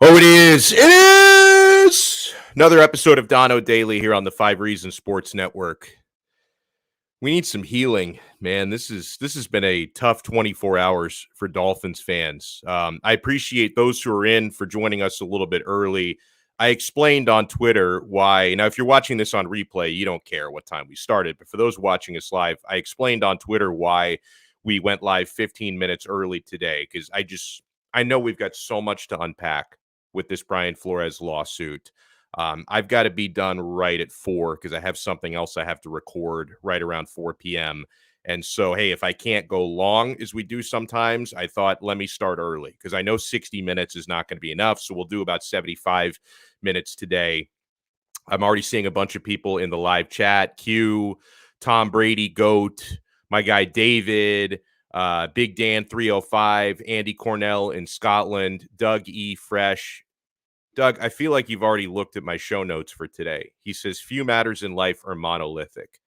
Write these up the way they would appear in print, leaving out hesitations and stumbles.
Oh, it is. It is another episode of Donno Daily here on the 5 Reasons Sports Network. We need some healing, man. This has been a tough 24 hours for Dolphins fans. I appreciate those who are in for joining us a little bit early. I explained on Twitter why. Now, if you're watching this on replay, you don't care what time we started. But for those watching us live, I explained on Twitter why we went live 15 minutes early today because I know we've got so much to unpack with this Brian Flores lawsuit. I've got to be done right at 4 because I have something else I have to record right around 4 p.m. And so, hey, if I can't go long as we do sometimes, I thought, let me start early because I know 60 minutes is not going to be enough. So we'll do about 75 minutes today. I'm already seeing a bunch of people in the live chat. Q, Tom Brady, GOAT, my guy David, Big Dan 305, Andy Cornell in Scotland, Doug E. Fresh. Doug, I feel like you've already looked at my show notes for today. He says, few matters in life are monolithic.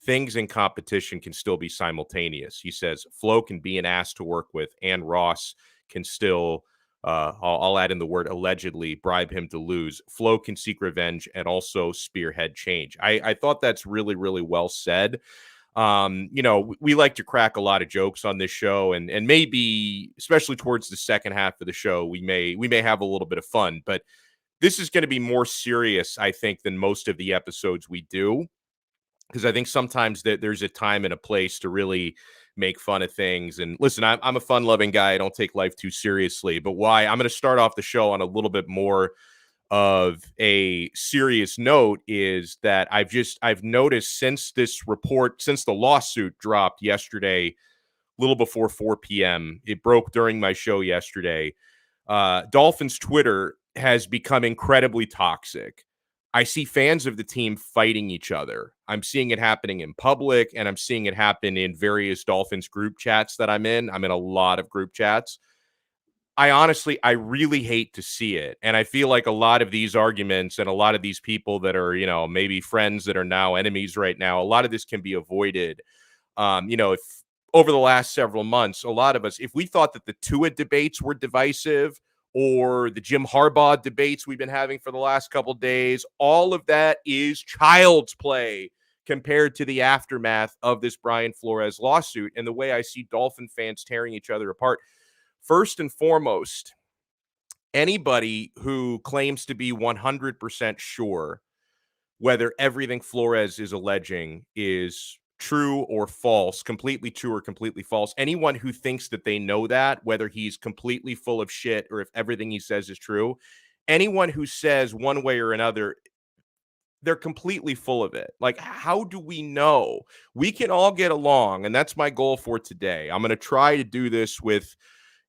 Things in competition can still be simultaneous. He says, Flo can be an ass to work with, and Ross can still, I'll add in the word allegedly, bribe him to lose. Flo can seek revenge and also spearhead change. I thought that's really, really well said. We like to crack a lot of jokes on this show, and maybe especially towards the second half of the show, we may have a little bit of fun, but this is going to be more serious, I think, than most of the episodes we do, because I think sometimes that there's a time and a place to really make fun of things. And listen, I'm a fun-loving guy. I don't take life too seriously, but why I'm going to start off the show on a little bit more of a serious note is that I've noticed since the lawsuit dropped yesterday, a little before 4 p.m., it broke during my show yesterday. Dolphins Twitter has become incredibly toxic. I see fans of the team fighting each other. I'm seeing it happening in public, and I'm seeing it happen in various Dolphins group chats that I'm in. I'm in a lot of group chats. I really hate to see it. And I feel like a lot of these arguments and a lot of these people that are, maybe friends that are now enemies right now, a lot of this can be avoided. If over the last several months, a lot of us, if we thought that the Tua debates were divisive or the Jim Harbaugh debates we've been having for the last couple of days, all of that is child's play compared to the aftermath of this Brian Flores lawsuit and the way I see Dolphin fans tearing each other apart. First and foremost, anybody who claims to be 100% sure whether everything Flores is alleging is true or false, completely true or completely false, anyone who thinks that they know that, whether he's completely full of shit or if everything he says is true, anyone who says one way or another, they're completely full of it. Like, how do we know? We can all get along, and that's my goal for today. I'm going to try to do this with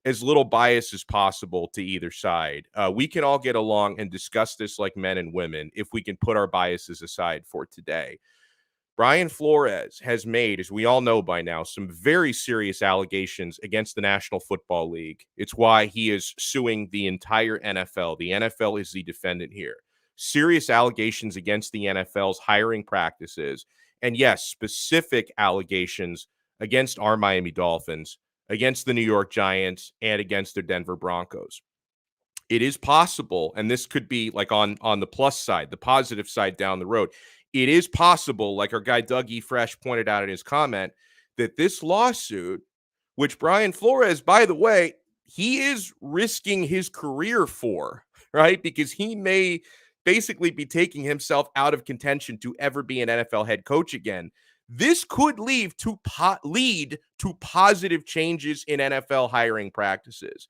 as little bias as possible to either side. We can all get along and discuss this like men and women if we can put our biases aside for today. Brian Flores has made, as we all know by now, some very serious allegations against the National Football League. It's why he is suing the entire NFL. The NFL is the defendant here. Serious allegations against the NFL's hiring practices. And yes, specific allegations against our Miami Dolphins, against the New York Giants, and against the Denver Broncos. It is possible, and this could be like on the plus side, the positive side down the road. It is possible, like our guy Doug E. Fresh pointed out in his comment, that this lawsuit, which Brian Flores, by the way, he is risking his career for, right? Because he may basically be taking himself out of contention to ever be an NFL head coach again. This could lead to positive changes in NFL hiring practices.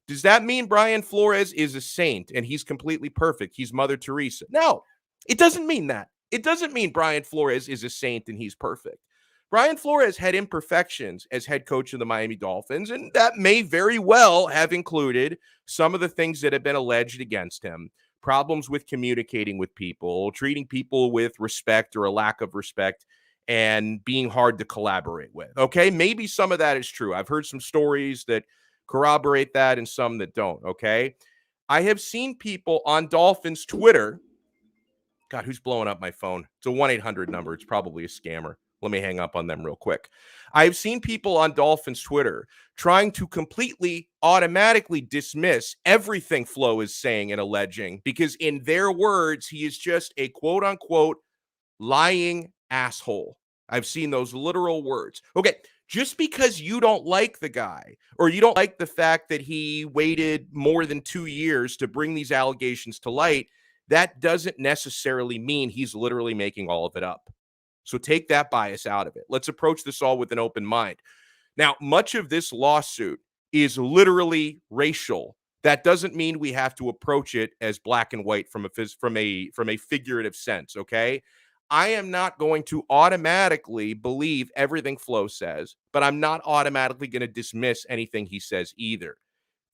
Does that mean Brian Flores is a saint and he's completely perfect? He's Mother Teresa? No, it doesn't mean that. It doesn't mean Brian Flores is a saint and he's perfect. Brian Flores had imperfections as head coach of the Miami Dolphins, and that may very well have included some of the things that have been alleged against him. Problems with communicating with people, treating people with respect or a lack of respect, and being hard to collaborate with. Okay, maybe some of that is true. I've heard some stories that corroborate that and some that don't. Okay, I have seen people on Dolphins Twitter. God, who's blowing up my phone? It's a 1-800 number. It's probably a scammer. Let me hang up on them real quick. I've seen people on Dolphins Twitter trying to completely automatically dismiss everything Flo is saying and alleging because, in their words, he is just a quote unquote lying asshole. I've seen those literal words. Okay, just because you don't like the guy or you don't like the fact that he waited more than 2 years to bring these allegations to light, that doesn't necessarily mean he's literally making all of it up. So take that bias out of it. Let's approach this all with an open mind. Now, much of this lawsuit is literally racial. That doesn't mean we have to approach it as black and white from a figurative sense, okay? I am not going to automatically believe everything Flo says, but I'm not automatically going to dismiss anything he says either.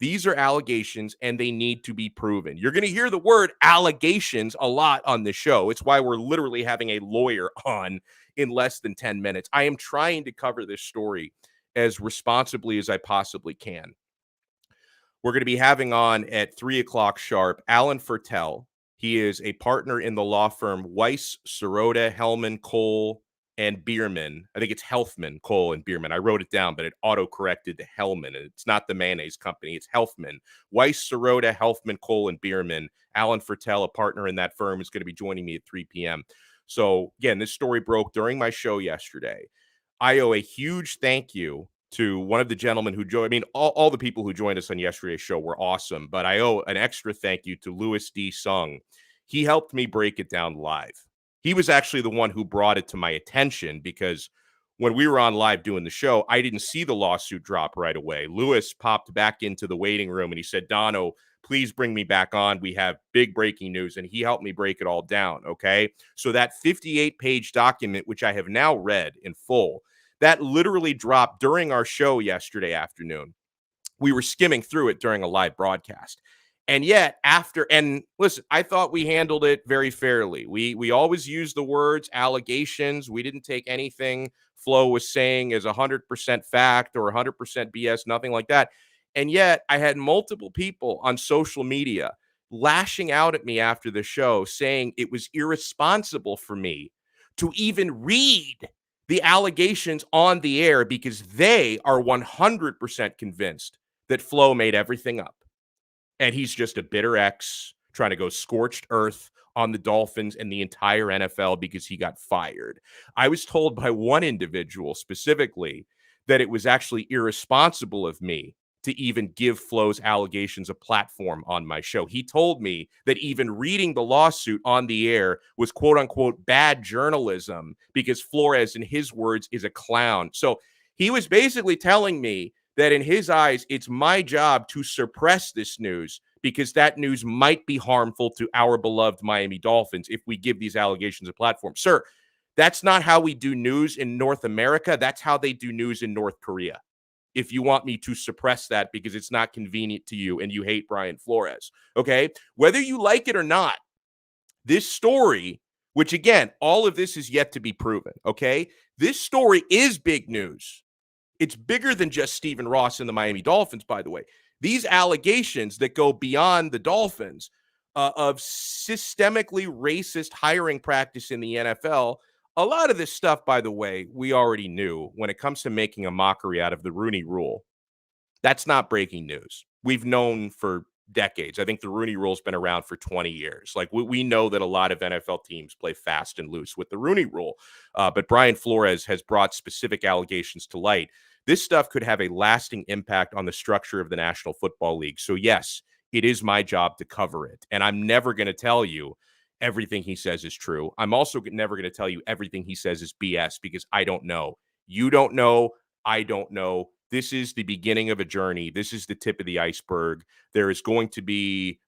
These are allegations and they need to be proven. You're going to hear the word allegations a lot on the show. It's why we're literally having a lawyer on in less than 10 minutes. I am trying to cover this story as responsibly as I possibly can. We're going to be having on at 3:00 sharp Alan Fertel. He is a partner in the law firm Weiss, Sirota, Hellman, Cole, and Bierman. I think it's Healthman, Cole, and Bierman. I wrote it down, but it auto-corrected to Hellman. It's not the mayonnaise company. It's Healthman. Weiss, Sirota, Healthman, Cole, and Bierman. Alan Fertel, a partner in that firm, is going to be joining me at 3 p.m. So, again, this story broke during my show yesterday. I owe a huge thank you to one of the gentlemen who joined. I mean, all the people who joined us on yesterday's show were awesome, but I owe an extra thank you to Louis D. Sung. He helped me break it down live. He was actually the one who brought it to my attention because when we were on live doing the show, I didn't see the lawsuit drop right away. Louis popped back into the waiting room and he said, Donno, please bring me back on. We have big breaking news. And he helped me break it all down. Okay. So that 58-page document, which I have now read in full, that literally dropped during our show yesterday afternoon. We were skimming through it during a live broadcast. And yet and listen, I thought we handled it very fairly. We always use the words allegations. We didn't take anything Flo was saying as 100% fact or 100% BS, nothing like that. And yet I had multiple people on social media lashing out at me after the show saying it was irresponsible for me to even read the allegations on the air because they are 100% convinced that Flo made everything up. And he's just a bitter ex trying to go scorched earth on the Dolphins and the entire NFL because he got fired. I was told by one individual specifically that it was actually irresponsible of me to even give Flo's allegations a platform on my show. He told me that even reading the lawsuit on the air was quote unquote bad journalism because Flores, in his words, is a clown. So he was basically telling me that in his eyes, it's my job to suppress this news because that news might be harmful to our beloved Miami Dolphins if we give these allegations a platform. Sir, that's not how we do news in North America. That's how they do news in North Korea. If you want me to suppress that because it's not convenient to you and you hate Brian Flores, okay? Whether you like it or not, this story, which again, all of this is yet to be proven, okay? This story is big news. It's bigger than just Stephen Ross and the Miami Dolphins, by the way. These allegations that go beyond the Dolphins of systemically racist hiring practice in the NFL, a lot of this stuff, by the way, we already knew when it comes to making a mockery out of the Rooney Rule. That's not breaking news. We've known for decades. I think the Rooney Rule's been around for 20 years. Like we know that a lot of NFL teams play fast and loose with the Rooney Rule. But Brian Flores has brought specific allegations to light. This stuff could have a lasting impact on the structure of the National Football League. So yes, it is my job to cover it. And I'm never going to tell you everything he says is true. I'm also never going to tell you everything he says is BS because I don't know. You don't know. I don't know. This is the beginning of a journey. This is the tip of the iceberg. There are going to be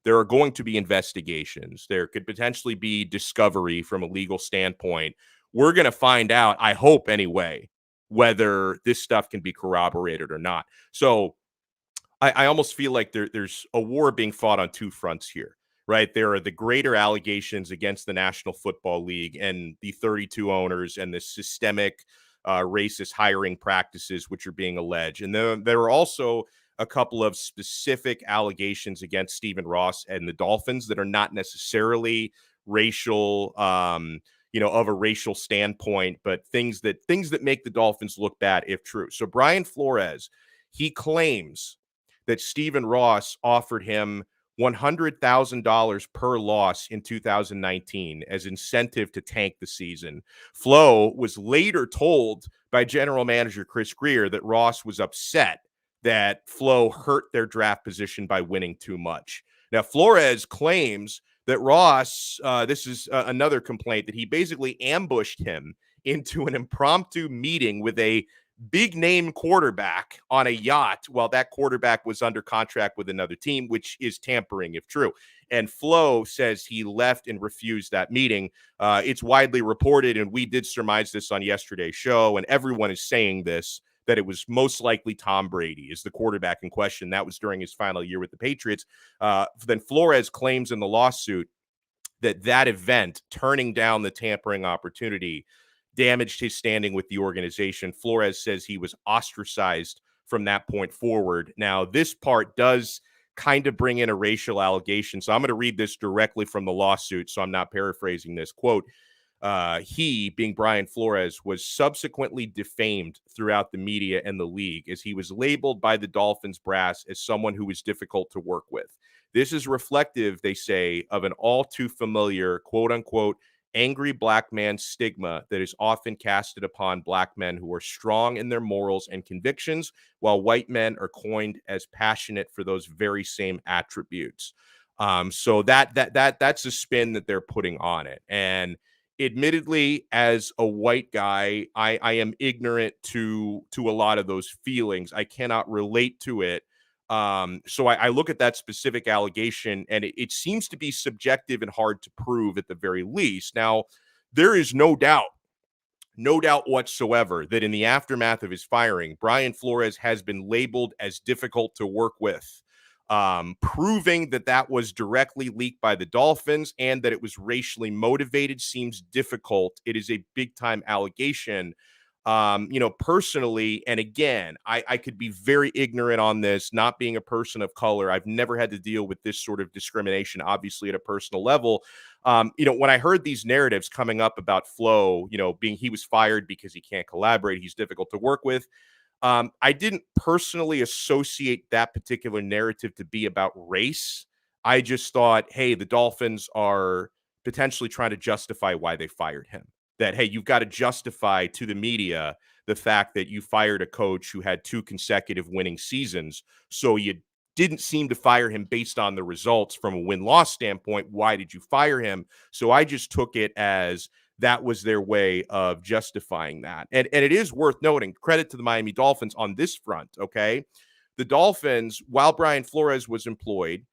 investigations. There could potentially be discovery from a legal standpoint. We're going to find out, I hope anyway, whether this stuff can be corroborated or not. So I almost feel like there's a war being fought on two fronts here, right? There are the greater allegations against the National Football League and the 32 owners and the systemic racist hiring practices which are being alleged. And then there are also a couple of specific allegations against Stephen Ross and the Dolphins that are not necessarily racial, of a racial standpoint, but things that make the Dolphins look bad if true. So Brian Flores, he claims that Stephen Ross offered him $100,000 per loss in 2019 as incentive to tank the season. Flo was later told by general manager Chris Greer that Ross was upset that Flo hurt their draft position by winning too much. Now, Flores claims that Ross, this is another complaint, that he basically ambushed him into an impromptu meeting with a big name quarterback on a yacht while that quarterback was under contract with another team, which is tampering if true. And Flo says he left and refused that meeting. It's widely reported, and we did surmise this on yesterday's show, and everyone is saying this, that it was most likely Tom Brady is the quarterback in question. That was during his final year with the Patriots. Then Flores claims in the lawsuit that event, turning down the tampering opportunity, damaged his standing with the organization. Flores says he was ostracized from that point forward. Now, this part does kind of bring in a racial allegation. So I'm going to read this directly from the lawsuit, so I'm not paraphrasing this. Quote, he, being Brian Flores, was subsequently defamed throughout the media and the league as he was labeled by the Dolphins brass as someone who was difficult to work with. This is reflective, they say, of an all too familiar, quote unquote, angry black man stigma that is often casted upon black men who are strong in their morals and convictions, while white men are coined as passionate for those very same attributes. So that's a spin that they're putting on it. And admittedly, as a white guy, I am ignorant to a lot of those feelings. I cannot relate to it. So I look at that specific allegation, and it seems to be subjective and hard to prove at the very least. Now, there is no doubt whatsoever that in the aftermath of his firing, Brian Flores has been labeled as difficult to work with, proving that was directly leaked by the Dolphins and that it was racially motivated seems difficult. It is a big time allegation. Personally, and again, I could be very ignorant on this, not being a person of color. I've never had to deal with this sort of discrimination, obviously, at a personal level. When I heard these narratives coming up about Flo, he was fired because he can't collaborate, he's difficult to work with. I didn't personally associate that particular narrative to be about race. I just thought, hey, the Dolphins are potentially trying to justify why they fired him. That, hey, you've got to justify to the media the fact that you fired a coach who had 2 consecutive winning seasons. So you didn't seem to fire him based on the results from a win-loss standpoint. Why did you fire him? So I just took it as that was their way of justifying that. And it is worth noting, credit to the Miami Dolphins on this front, okay? The Dolphins, while Brian Flores was employed,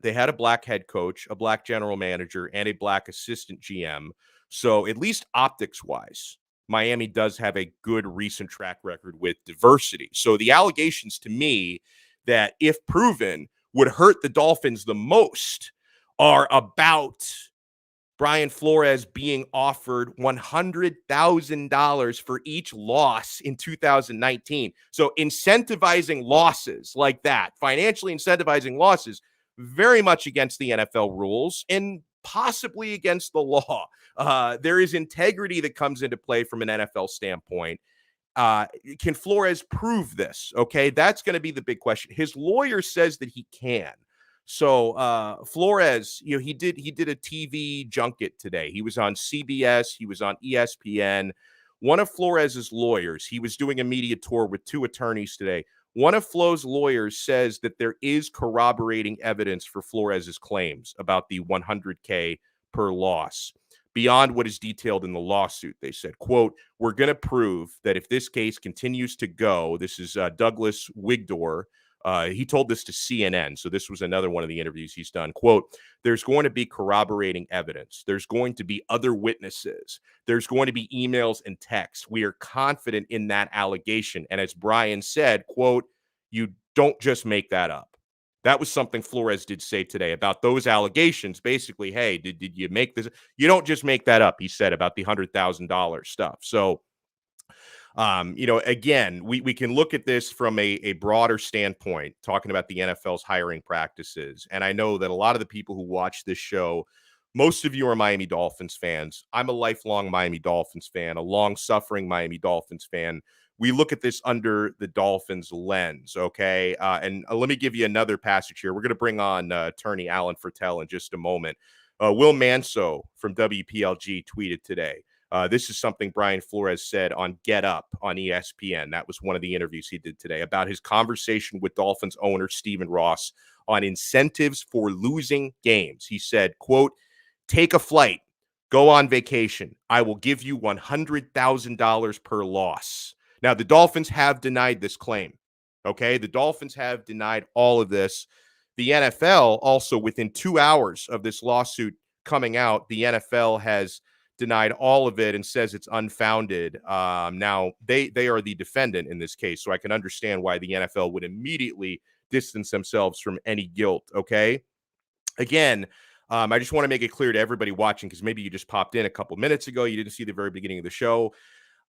they had a black head coach, a black general manager, and a black assistant GM. So at least optics-wise, Miami does have a good recent track record with diversity. So the allegations to me that, if proven, would hurt the Dolphins the most are about Brian Flores being offered $100,000 for each loss in 2019. So incentivizing losses like that, financially incentivizing losses, very much against the NFL rules and possibly against the law. There is integrity that comes into play from an NFL standpoint. Can Flores prove this? Okay, that's going to be the big question. His lawyer says that he can. So Flores, he did a TV junket today. He was on CBS. He was on ESPN. One of Flores's lawyers, he was doing a media tour with 2 attorneys today. One of Flo's lawyers says that there is corroborating evidence for Flores's claims about the $100K per loss beyond what is detailed in the lawsuit. They said, quote, "We're going to prove that if this case continues to go," this is Douglas Wigdor. He told this to CNN. So this was another one of the interviews he's done. Quote, "There's going to be corroborating evidence. There's going to be other witnesses. There's going to be emails and texts. We are confident in that allegation." And as Brian said, quote, "You don't just make that up." That was something Flores did say today about those allegations. Basically, hey, did you make this? You don't just make that up, he said, about the $100,000 stuff. So, again, we can look at this from a broader standpoint, talking about the NFL's hiring practices. And I know that a lot of the people who watch this show Most of you are Miami Dolphins fans. I'm a lifelong Miami Dolphins fan, a long-suffering Miami Dolphins fan. We look at this under the Dolphins lens, okay? And let me give you another passage here. We're going to bring on attorney Alan Fertel in just a moment. Will Manso from WPLG tweeted today. This is something Brian Flores said on Get Up on ESPN. That was one of the interviews he did today about his conversation with Dolphins owner Stephen Ross on incentives for losing games. He said, quote, "Take a flight, go on vacation. I will give you $100,000 per loss." Now, the Dolphins have denied this claim. Okay. The Dolphins have denied all of this. The NFL also, within 2 hours of this lawsuit coming out, the NFL has denied all of it and says it's unfounded. Now, they are the defendant in this case, so I can understand why the NFL would immediately distance themselves from any guilt. Okay. Again, I just want to make it clear to everybody watching, because maybe you just popped in a couple minutes ago, you didn't see the very beginning of the show.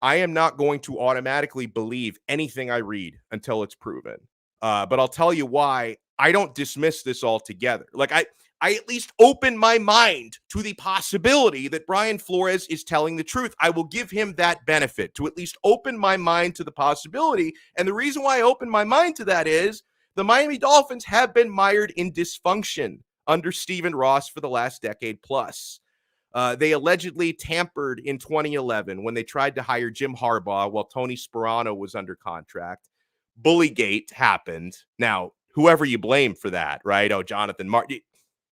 I am not going to automatically believe anything I read until it's proven. But I'll tell you why I don't dismiss this altogether. Like I at least open my mind to the possibility that Brian Flores is telling the truth. I will give him that benefit to at least open my mind to the possibility. And the reason why I open my mind to that is the Miami Dolphins have been mired in dysfunction under Stephen Ross for the last decade plus. They allegedly tampered in 2011 when they tried to hire Jim Harbaugh while Tony Sperano was under contract. Bullygate happened. Now, whoever you blame for that, right? Oh, Jonathan Martin.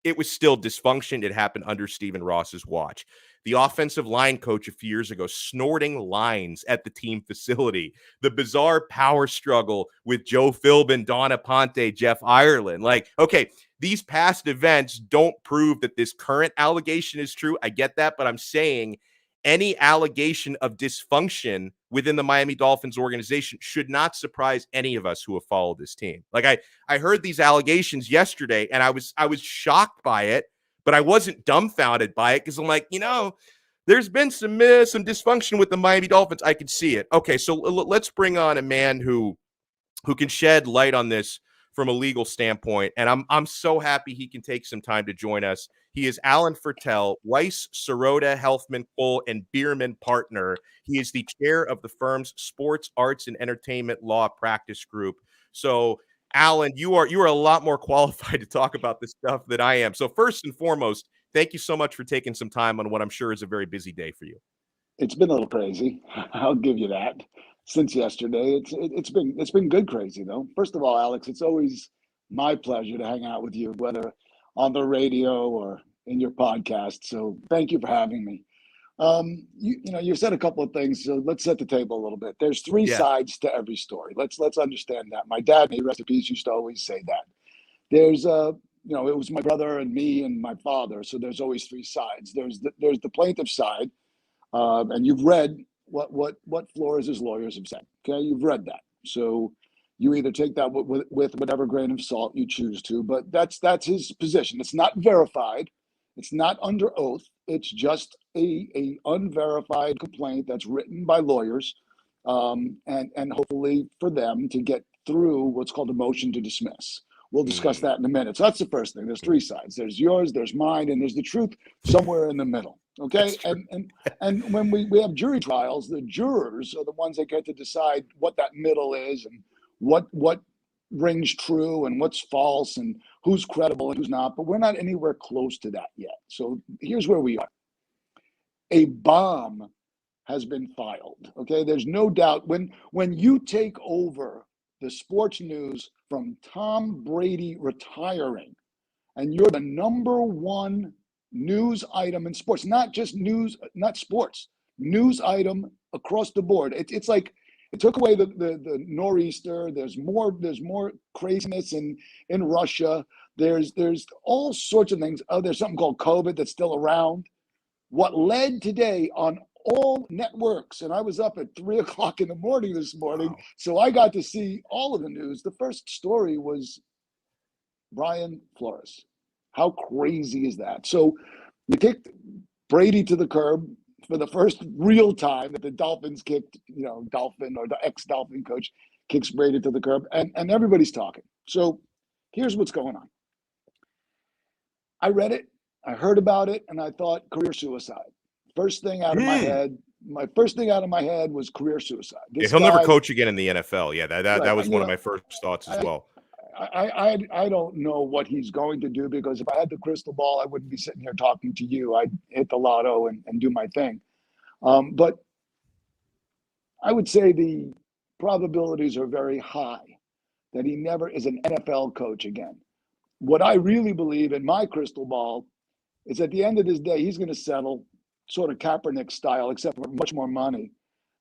It was still dysfunction. It happened under Stephen Ross's watch. The offensive line coach a few years ago snorting lines at the team facility. The bizarre power struggle with Joe Philbin, Donna Ponte, Jeff Ireland. Like, okay, these past events don't prove that this current allegation is true. I get that, but I'm saying any allegation of dysfunction within the Miami Dolphins organization should not surprise any of us who have followed this team. Like I heard these allegations yesterday and I was shocked by it, but I wasn't dumbfounded by it because I'm like, there's been some dysfunction with the Miami Dolphins. I could see it. Okay, so let's bring on a man who can shed light on this from a legal standpoint, and I'm so happy he can take some time to join us. He is Alan Fertel, Weiss, Sirota, Helfman, Cole, and Bierman partner. He is the chair of the firm's Sports, Arts, and Entertainment Law Practice Group. So, Alan, you are a lot more qualified to talk about this stuff than I am. So, first and foremost, thank you so much for taking some time on what I'm sure is a very busy day for you. It's been a little crazy. I'll give you that. Since yesterday, it's been good crazy though. First of all, Alex, it's always my pleasure to hang out with you, whether on the radio or in your podcast. So thank you for having me. You've said a couple of things, so let's set the table a little bit. There's three sides to every story. Let's understand that. My dad, may rest in peace, used to always say that. There's it was my brother and me and my father. So there's always three sides. There's the plaintiff side, and you've read what Flores' lawyers have said. Okay, you've read that. So you either take that with whatever grain of salt you choose to, but that's his position. It's not verified. It's not under oath. It's just a unverified complaint that's written by lawyers, and hopefully for them to get through what's called a motion to dismiss. We'll discuss that in a minute. So that's the first thing. There's three sides. There's yours, there's mine, and there's the truth somewhere in the middle. Okay. And when we have jury trials, the jurors are the ones that get to decide what that middle is and what rings true and what's false and who's credible and who's not. But we're not anywhere close to that yet. So here's where we are. A bomb has been filed. Okay. There's no doubt when you take over the sports news from Tom Brady retiring, and you're the number one news item in sports, not just news, not sports, news item across the board. It's like it took away the nor'easter. There's more craziness in Russia. There's all sorts of things. Oh, there's something called COVID that's still around. What led today on all networks, and I was up at 3 o'clock in the morning this morning, wow. So I got to see all of the news. The first story was Brian Flores. How crazy is that? So you kicked Brady to the curb for the first real time that the Dolphins kicked, Dolphin or the ex-Dolphin coach kicks Brady to the curb, and everybody's talking. So here's what's going on. I read it. I heard about it and I thought career suicide. First thing out of my head, my first thing out of my head was career suicide. Yeah, This he'll never guy, coach again in the NFL. Yeah, that right? was one of my first thoughts as well. I don't know what he's going to do, because if I had the crystal ball, I wouldn't be sitting here talking to you. I'd hit the lotto and do my thing. But I would say the probabilities are very high that he never is an NFL coach again. What I really believe in my crystal ball is, at the end of this day, he's going to settle sort of Kaepernick style, except for much more money.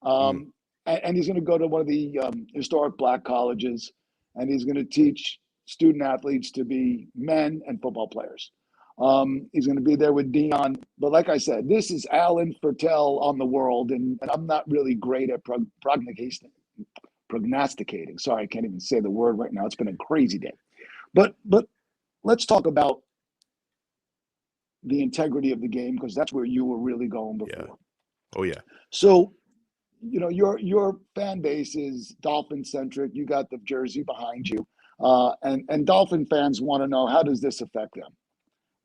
And he's going to go to one of the historic black colleges, and he's going to teach student athletes to be men and football players. He's going to be there with Dion. But like I said, this is Alan Fertel on the world, and I'm not really great at prognosticating. Sorry, I can't even say the word right now. It's been a crazy day. But let's talk about the integrity of the game, because that's where you were really going before. Yeah. Oh yeah. So, you know, your fan base is Dolphin centric. You got the jersey behind you, and Dolphin fans want to know, how does this affect them?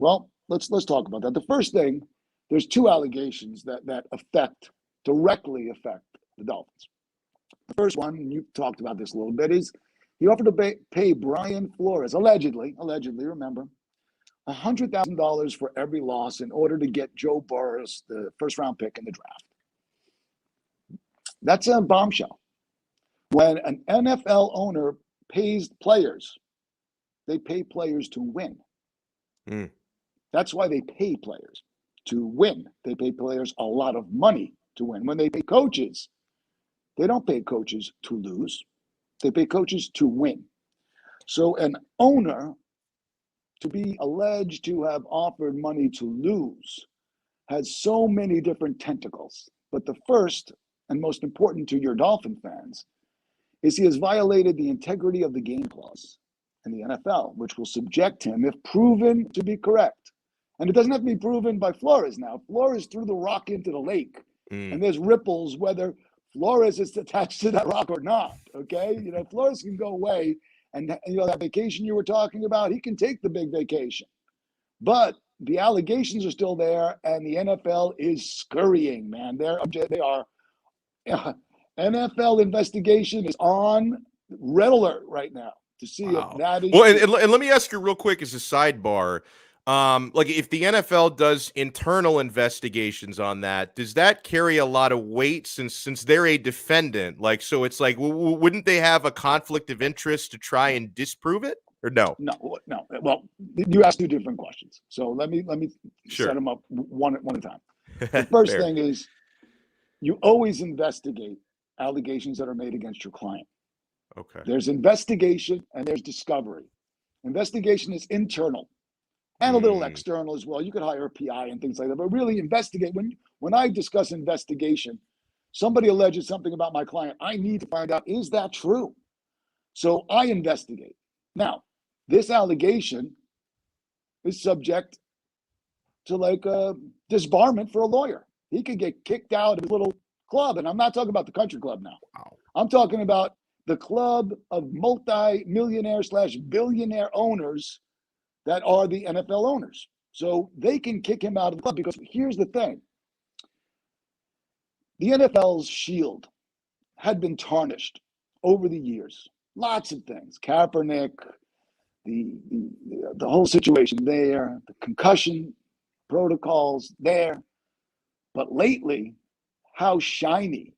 Well, let's talk about that. The first thing, there's two allegations that directly affect the Dolphins. The first one, and you've talked about this a little bit, is he offered to pay Brian Flores, allegedly, remember, $100,000 for every loss in order to get Joe Burrows, the first-round pick in the draft. That's a bombshell. When an NFL owner pays players, they pay players to win. That's why they pay players, to win. They pay players a lot of money to win. When they pay coaches, they don't pay coaches to lose. They pay coaches to win. So an owner, to be alleged to have offered money to lose, has so many different tentacles. But the first and most important to your Dolphin fans is he has violated the integrity of the game clause in the NFL, which will subject him, if proven to be correct. And it doesn't have to be proven by Flores now. Flores threw the rock into the lake, and there's ripples whether Flores is attached to that rock or not, okay? You know, Flores can go away, and you know, that vacation you were talking about, he can take the big vacation. But the allegations are still there, and the NFL is scurrying, man. They are. NFL investigation is on red alert right now to see if that is. Well, and let me ask you real quick as a sidebar. Like, if the NFL does internal investigations on that, does that carry a lot of weight since they're a defendant? Like, so it's like, wouldn't they have a conflict of interest to try and disprove it, or no? No. Well, you asked two different questions, so let me Sure. set them up one at a time. The first thing is, you always investigate allegations that are made against your client. Okay. There's investigation and there's discovery. Investigation is internal and a little external as well. You could hire a PI and things like that, but really investigate. When I discuss investigation, somebody alleges something about my client, I need to find out, is that true? So I investigate. Now, this allegation is subject to like a disbarment for a lawyer. He could get kicked out of his little club. And I'm not talking about the country club now. Wow. I'm talking about the club of multi-millionaire/billionaire owners that are the NFL owners. So they can kick him out of the club, because here's the thing. The NFL's shield had been tarnished over the years. Lots of things. Kaepernick, the whole situation there, the concussion protocols there. But lately, how shiny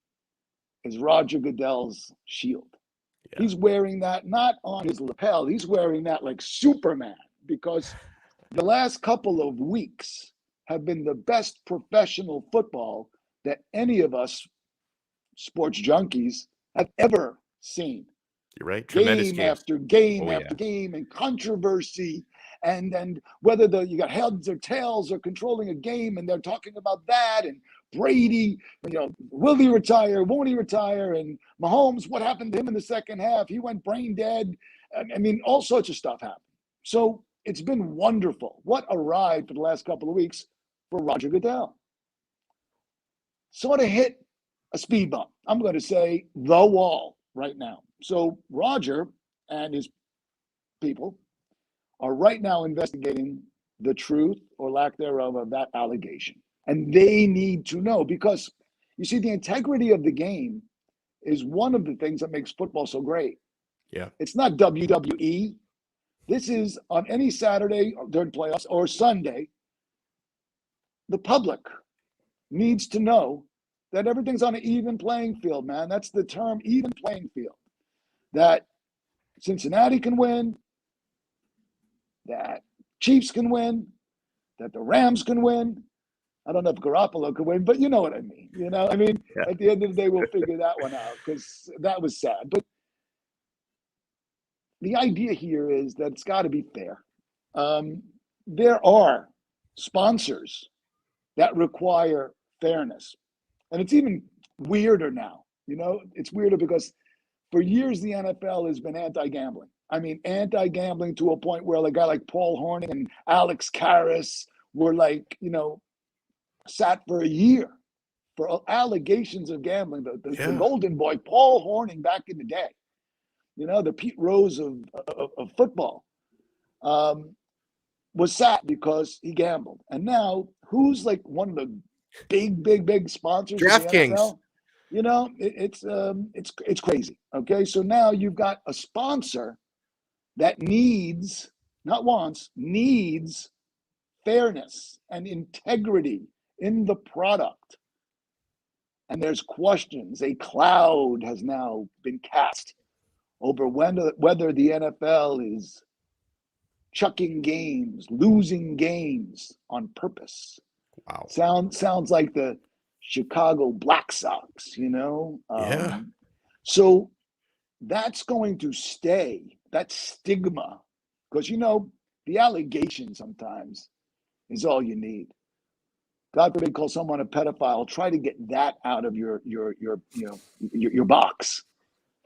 is Roger Goodell's shield? Yeah. He's wearing that not on his lapel. He's wearing that like Superman, because the last couple of weeks have been the best professional football that any of us sports junkies have ever seen. You're right. Tremendous game games. After game after game, and controversy, and whether you got heads or tails or controlling a game, and they're talking about that, and Brady, you know, will he retire? Won't he retire? And Mahomes, what happened to him in the second half? He went brain dead. I mean, all sorts of stuff happened. So it's been wonderful. What a ride for the last couple of weeks for Roger Goodell. Sort of hit a speed bump. I'm going to say the wall right now. So Roger and his people are right now investigating the truth or lack thereof of that allegation. And they need to know, because you see, the integrity of the game is one of the things that makes football so great. Yeah. It's not WWE. This is on any Saturday during playoffs or Sunday. The public needs to know that everything's on an even playing field, man. That's the term, even playing field. That Cincinnati can win, that Chiefs can win, that the Rams can win. I don't know if Garoppolo could win, but you know what I mean. At the end of the day, we'll figure that one out, because that was sad. But the idea here is that it's got to be fair. There are sponsors that require fairness. And it's even weirder now. It's weirder because for years the NFL has been anti-gambling. I mean, anti-gambling to a point where a guy like Paul Hornung and Alex Karras were sat for a year for allegations of gambling. The golden boy, Paul Hornung, back in the day, the Pete Rose of football, was sat because he gambled. And now, who's one of the big sponsors of the NFL? It's crazy. Okay, so now you've got a sponsor that needs, not wants, needs fairness and integrity in the product. And there's questions. A cloud has now been cast over whether the NFL is chucking games, losing games on purpose. Wow. Sounds like the Chicago Black Sox, Yeah. So that's going to stay, that stigma, because the allegation sometimes is all you need. God forbid, call someone a pedophile. Try to get that out of your box.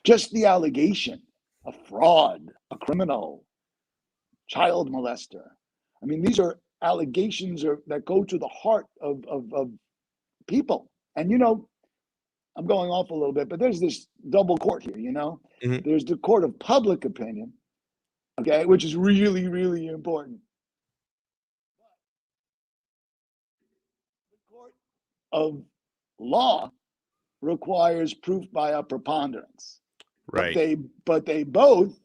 Just the allegation, a fraud, a criminal, child molester. I mean, these are allegations that go to the heart of people. And I'm going off a little bit, but there's this double court here. Mm-hmm. There's the court of public opinion, okay, which is really, really important. The court of law requires proof by a preponderance. Right. But they both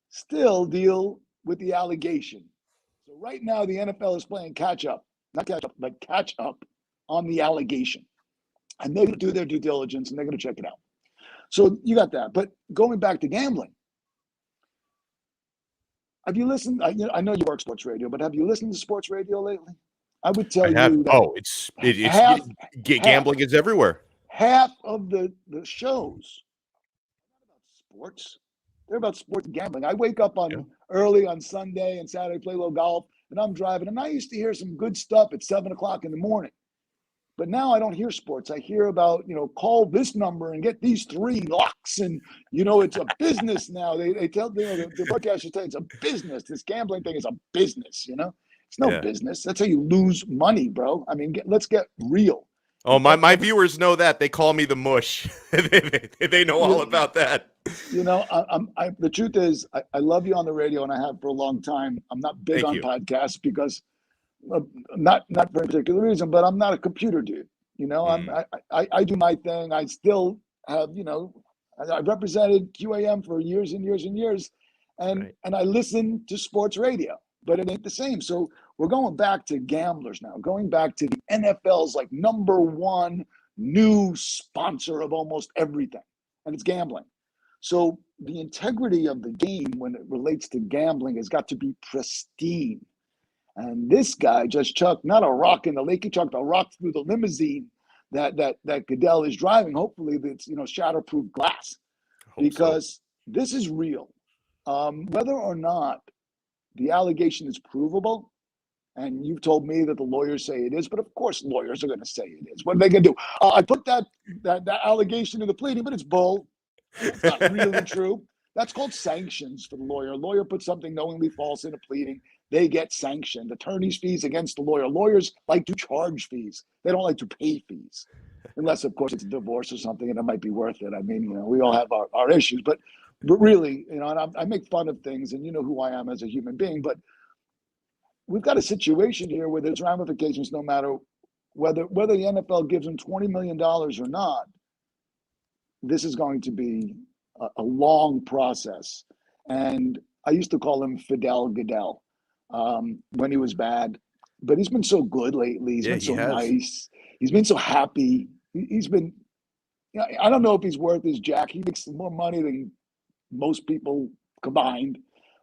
still deal with the allegation. So right now the NFL is playing catch up on the allegation. And they're going to do their due diligence and they're going to check it out. So you got that. But going back to gambling, have you listened? I know you work sports radio, but have you listened to sports radio lately? I would tell you that gambling is everywhere. Half of the shows are not about sports. They're about sports gambling. I wake up early on Sunday and Saturday, play a little golf, and I'm driving. And I used to hear some good stuff at 7 o'clock in the morning. But now I don't hear sports. I hear about, call this number and get these 3 locks. And, it's a business now. They tell the broadcasters tell you it's a business. This gambling thing is a business, It's no business. That's how you lose money, bro. I mean, let's get real. Oh, my viewers know that. They call me the mush. They know all about that. The truth is, I love you on the radio, and I have for a long time. I'm not big on podcasts because not for a particular reason, but I'm not a computer dude. I do my thing. I still have, I represented QAM for years and years and years, and I listen to sports radio, but it ain't the same. So we're going back to gamblers now, going back to the NFL's number one new sponsor of almost everything, and it's gambling. So the integrity of the game when it relates to gambling has got to be pristine. And this guy just chucked not a rock in the lake, he chucked a rock through the limousine that Goodell is driving. Hopefully it's shatterproof glass, because this is real. Whether or not the allegation is provable, and you've told me that the lawyers say it is, but of course lawyers are going to say it is. What are they going to do? I put that allegation in the pleading, but it's bull. It's not really true. That's called sanctions for the lawyer. A lawyer puts something knowingly false in a pleading. They get sanctioned. Attorney's fees against the lawyer. Lawyers like to charge fees. They don't like to pay fees. Unless, of course, it's a divorce or something, and it might be worth it. I mean, we all have our issues. But really, and I make fun of things, and you know who I am as a human being. But we've got a situation here where there's ramifications no matter whether the NFL gives him $20 million or not. This is going to be a long process. And I used to call him Fidel Goodell when he was bad, but he's been so good lately. He's been so nice. He's been so happy. He's been, I don't know if he's worth his jack. He makes more money than most people combined.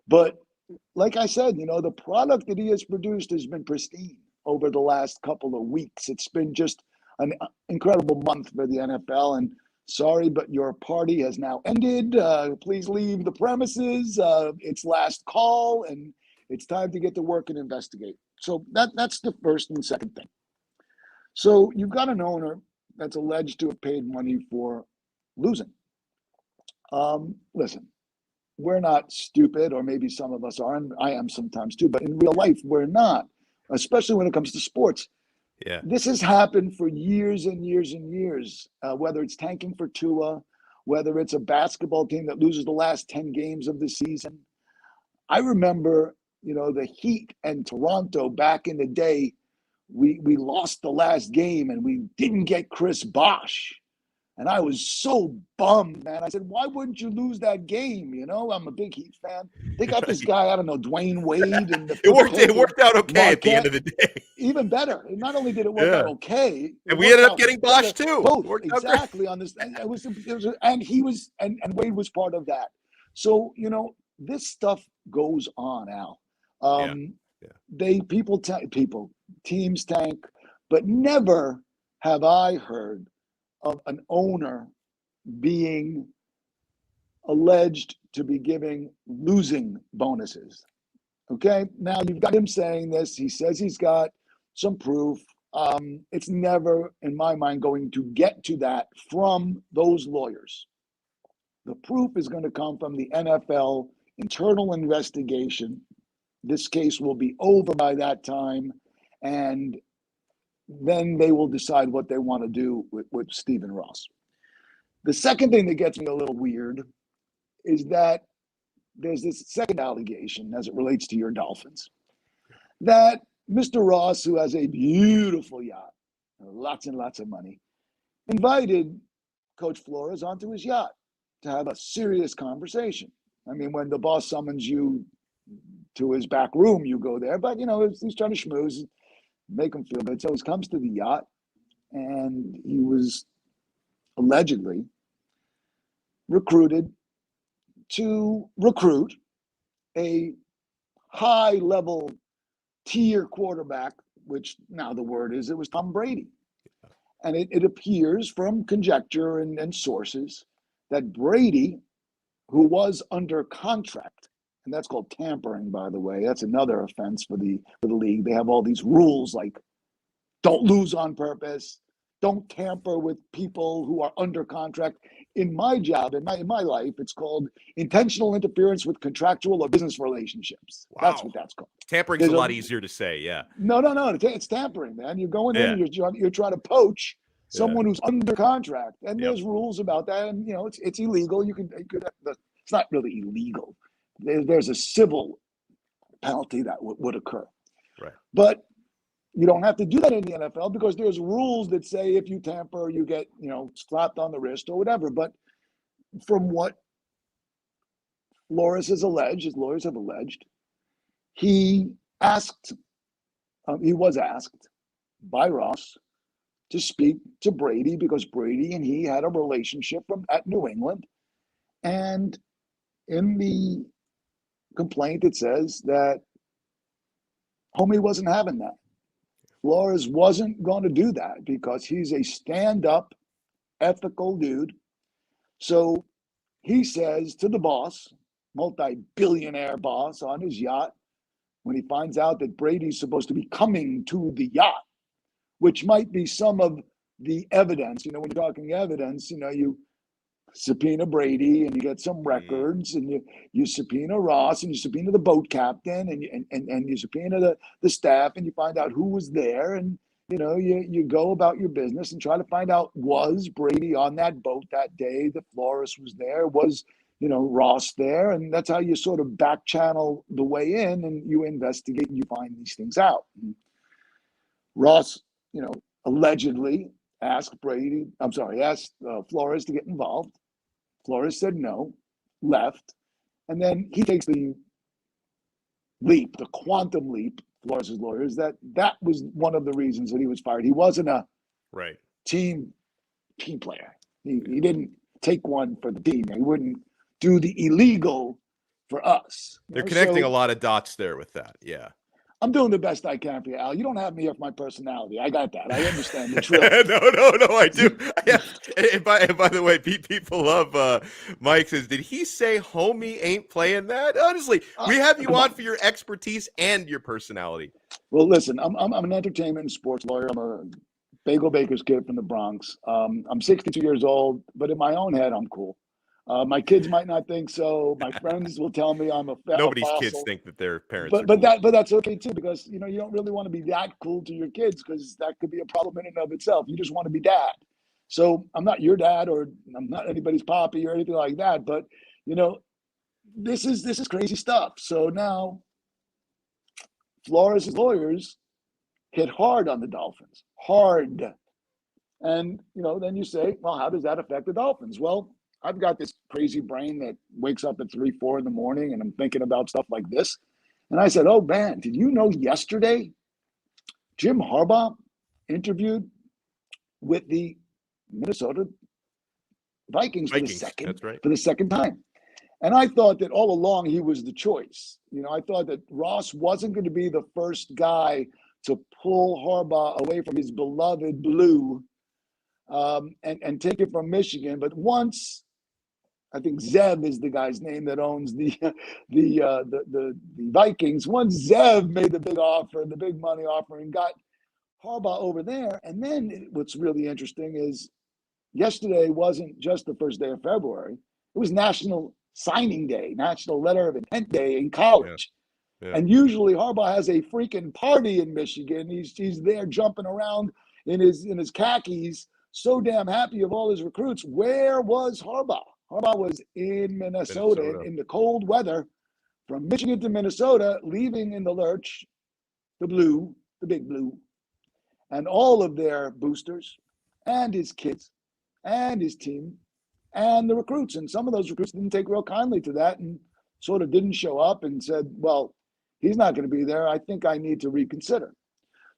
But like I said, the product that he has produced has been pristine over the last couple of weeks. It's been just an incredible month for the NFL. And sorry, but your party has now ended. Please leave the premises. It's last call, and it's time to get to work and investigate. So that's the first and second thing. So you've got an owner that's alleged to have paid money for losing. Listen, we're not stupid, or maybe some of us are, and I am sometimes too, but in real life, we're not, especially when it comes to sports. Yeah. This has happened for years and years and years, whether it's tanking for Tua, whether it's a basketball team that loses the last 10 games of the season. I remember, the Heat and Toronto back in the day, we lost the last game and we didn't get Chris Bosh. And I was so bummed, man. I said, why wouldn't you lose that game? I'm a big Heat fan. They got this guy, I don't know, Dwayne Wade. And it worked out okay at the end of the day. Even better. Not only did it work out okay, and we ended up getting Bosh too. Both exactly on this. And and Wade was part of that. So this stuff goes on, Al. Teams tank, but never have I heard of an owner being alleged to be giving losing bonuses. Okay, now you've got him saying this. He says he's got some proof. It's never, in my mind, going to get to that from those lawyers. The proof is going to come from the NFL internal investigation. This case will be over by that time, and then they will decide what they want to do with Stephen Ross. The second thing that gets me a little weird is that there's this second allegation as it relates to your Dolphins, that Mr. Ross, who has a beautiful yacht, lots and lots of money, invited Coach Flores onto his yacht to have a serious conversation. I mean, when the boss summons you to his back room, you go there, but he's trying to schmooze, make him feel good. So he comes to the yacht, and he was allegedly recruited to recruit a high-level tier quarterback, which now the word is it was Tom Brady. And it appears from conjecture and sources that Brady, who was under contract, and that's called tampering, by the way. That's another offense for the league. They have all these rules like don't lose on purpose, don't tamper with people who are under contract. In my job, in my life, it's called intentional interference with contractual or business relationships. Wow. That's what that's called. Tampering's a lot easier to say, yeah. No. It's tampering, man. You're going in and you're trying to poach someone who's under contract, and there's rules about that, and it's illegal. You could it's not really illegal. There's a civil penalty that would occur. Right. But you don't have to do that in the NFL because there's rules that say if you tamper, you get, slapped on the wrist or whatever. But from what Flores has alleged, his lawyers have alleged, he was asked by Ross to speak to Brady because Brady and he had a relationship at New England. And in the complaint, it says that homie wasn't having that. Flores wasn't going to do that because he's a stand-up, ethical dude. So he says to the boss, multi-billionaire boss on his yacht, when he finds out that Brady's supposed to be coming to the yacht, which might be some of the evidence. When you're talking evidence, you subpoena Brady and you get some records, and you subpoena Ross and you subpoena the boat captain and you subpoena the staff, and you find out who was there, and you go about your business and try to find out, was Brady on that boat that day that Flores was there? Was Ross there, and that's how you sort of back channel the way in, and you investigate and you find these things out. And Ross, allegedly asked Flores to get involved. Flores said no, left, and then he takes the quantum leap. Flores' lawyers that was one of the reasons that he was fired. He wasn't a right team player. He didn't take one for the team. He wouldn't do the illegal for us. They're connecting a lot of dots there with that. Yeah. I'm doing the best I can for you, Al. You don't have me off my personality. I got that. I understand the drill. No, I do. Yeah. And by the way, people love Mike says, did he say homie ain't playing that? Honestly, we have you on for your expertise and your personality. Well, listen, I'm an entertainment and sports lawyer. I'm a bagel baker's kid from the Bronx. I'm 62 years old, but in my own head, I'm cool. My kids might not think so. My friends will tell me I'm nobody's fossil. Kids think that their parents are but cool. but that's okay too, because you don't really want to be that cool to your kids, because that could be a problem in and of itself. You just want to be dad. So I'm not your dad, or I'm not anybody's poppy or anything like that. But this is crazy stuff. So now Flores' lawyers hit hard on the Dolphins, hard. And then you say, well, how does that affect the Dolphins? Well, I've got this crazy brain that wakes up at 3, 4 in the morning, and I'm thinking about stuff like this. And I said, oh, man, did you know yesterday Jim Harbaugh interviewed with the Minnesota Vikings for the second time? And I thought that all along he was the choice. I thought that Ross wasn't going to be the first guy to pull Harbaugh away from his beloved blue and take it from Michigan. But once, I think Zev is the guy's name that owns the Vikings. Once Zev made the big money offer, and got Harbaugh over there. And then what's really interesting is yesterday wasn't just the first day of February. It was National Signing Day, National Letter of Intent Day in college. Yeah. Yeah. And usually Harbaugh has a freaking party in Michigan. He's there jumping around in his khakis, so damn happy of all his recruits. Where was Harbaugh? Harbaugh was in Minnesota. In the cold weather, from Michigan to Minnesota, leaving in the lurch the big blue, and all of their boosters, and his kids, and his team, and the recruits. And some of those recruits didn't take real kindly to that, and sort of didn't show up, and said, well, he's not going to be there. I think I need to reconsider.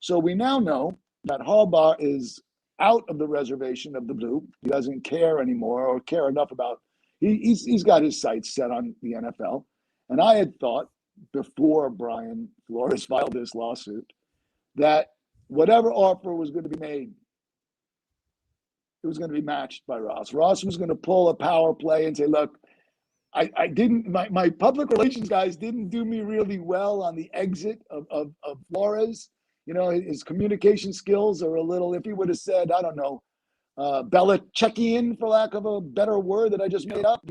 So we now know that Harbaugh is out of the reservation of the blue. He doesn't care anymore, or care enough about. He's got his sights set on the NFL. And I had thought, before Brian Flores filed this lawsuit, that whatever offer was going to be made, it was going to be matched by Ross. Ross was going to pull a power play and say, look, I didn't, my public relations guys didn't do me really well on the exit of Flores. His communication skills are a little, if he would have said, I don't know, Belichickian, for lack of a better word that I just made up,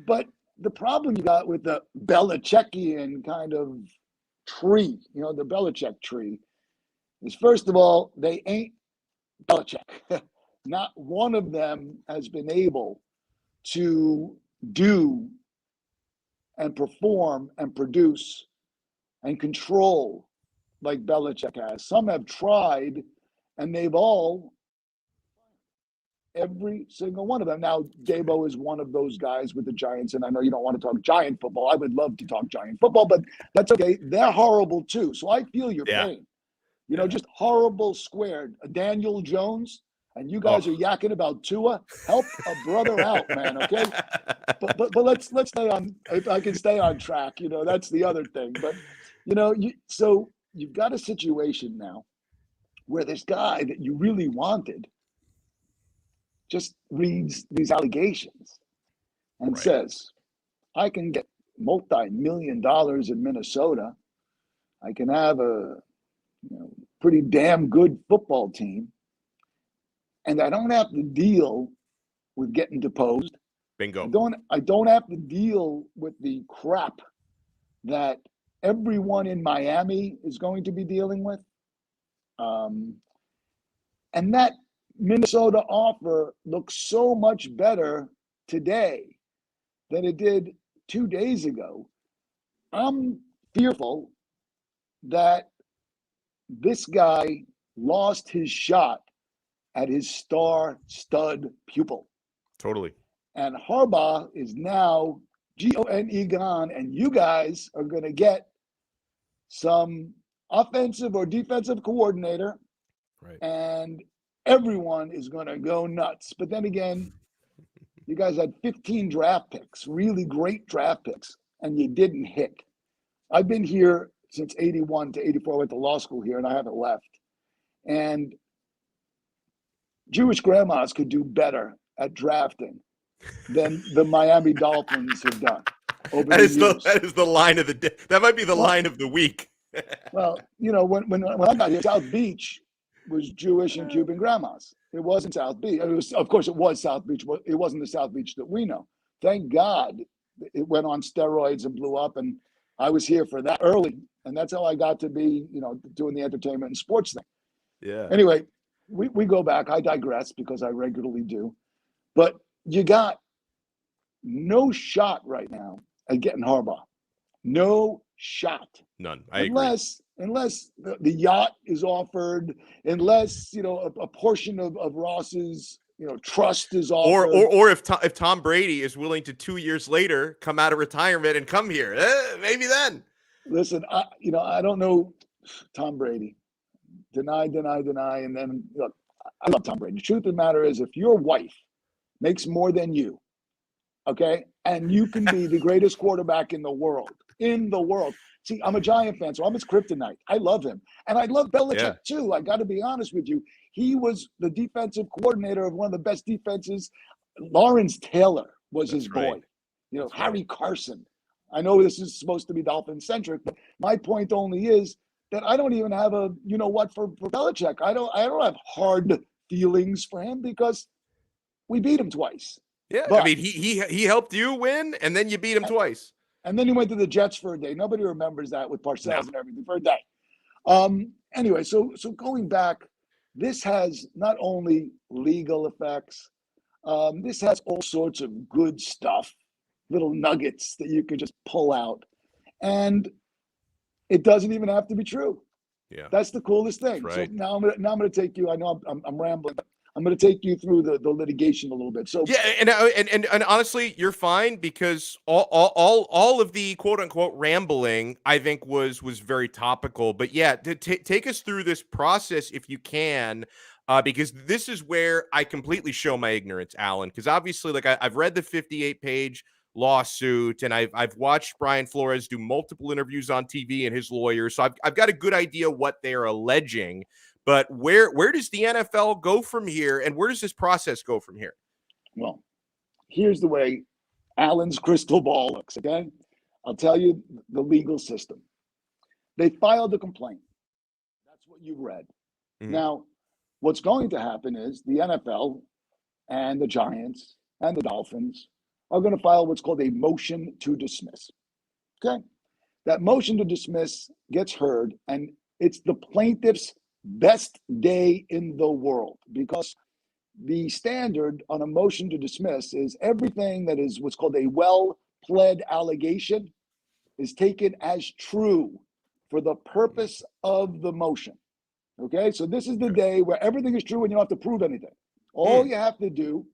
But the problem you got with the Belichickian kind of tree, the Belichick tree, is, first of all, they ain't Belichick. Not one of them has been able to do and perform and produce and control like Belichick has. Some have tried, and they've all, every single one of them. Now, Dabo is one of those guys with the Giants, and I know you don't want to talk Giant football. I would love to talk Giant football, but that's okay. They're horrible too. So I feel your pain. Just horrible squared. Daniel Jones, and you guys are yakking about Tua. Help a brother out, man, okay? But let's stay on, if I can stay on track, that's the other thing. But, so you've got a situation now where this guy that you really wanted just reads these allegations and says, I can get multi-million dollars in Minnesota. I can have a pretty damn good football team. And I don't have to deal with getting deposed. Bingo. I don't have to deal with the crap that everyone in Miami is going to be dealing with. And that Minnesota offer looks so much better today than it did 2 days ago, I'm fearful that this guy lost his shot at his star stud pupil. Totally. And Harbaugh is now Gone gone, and you guys are going to get some offensive or defensive coordinator, Right. and everyone is going to go nuts. But then again, you guys had 15 draft picks, really great draft picks, and you didn't hit. I've been here since 81 to 84. I went to law school here, and I haven't left. And Jewish grandmas could do better at drafting than the Miami Dolphins have done over the years. That is the line of the day. That might be the line of the week. Well, you know, when I got here, South Beach was Jewish and Cuban grandmas. It wasn't South Beach. It was, of course, it was South Beach. It wasn't the South Beach that we know. Thank God it went on steroids and blew up, and I was here for that early, and that's how I got to be, you know, doing the entertainment and sports thing. Yeah. Anyway, we go back. I digress because I regularly do, but you got no shot right now at getting Harbaugh. No shot. None. I agree. Unless the yacht is offered, unless, you know, a portion of Ross's, you know, trust is offered. Or if Tom Brady is willing to 2 years later come out of retirement and come here, maybe then. Listen, I don't know Tom Brady. Deny, and then look, I love Tom Brady. The truth of the matter is, if your wife makes more than you, okay, and you can be the greatest quarterback in the world. See, I'm a Giant fan, so I'm his kryptonite. I love him. And I love Belichick too. I got to be honest with you. He was the defensive coordinator of one of the best defenses. Lawrence Taylor was his boy. Right. You know, Harry Carson. I know this is supposed to be Dolphin-centric, but my point only is that I don't even have a, you know what, for Belichick. I don't have hard feelings for him because we beat him twice. Yeah, but, I mean, he helped you win, and then you beat him twice. And then he went to the Jets for a day. Nobody remembers that with Parcells and everything for a day. Anyway, so going back, this has not only legal effects, this has all sorts of good stuff, little nuggets that you could just pull out. And it doesn't even have to be true. Yeah, that's the coolest thing. Right. So now I'm going to take you. I know I'm rambling, but I'm going to take you through the litigation a little bit. So yeah, and honestly, you're fine because all of the quote unquote rambling, I think was very topical. But yeah, take us through this process if you can, because this is where I completely show my ignorance, Alan. Because obviously, like I've read the 58-page lawsuit, and I've watched Brian Flores do multiple interviews on TV and his lawyers, so I've got a good idea what they're alleging. But where does the NFL go from here, and where does this process go from here? Well, here's the way Alan's crystal ball looks, okay? I'll tell you the legal system. They filed a complaint. That's what you've read. Mm-hmm. Now, what's going to happen is the NFL and the Giants and the Dolphins are going to file what's called a motion to dismiss. Okay? That motion to dismiss gets heard, and it's the plaintiff's best day in the world, because the standard on a motion to dismiss is everything that is what's called a well-pled allegation is taken as true for the purpose of the motion. Okay? So this is the day where everything is true and you don't have to prove anything. All you have to do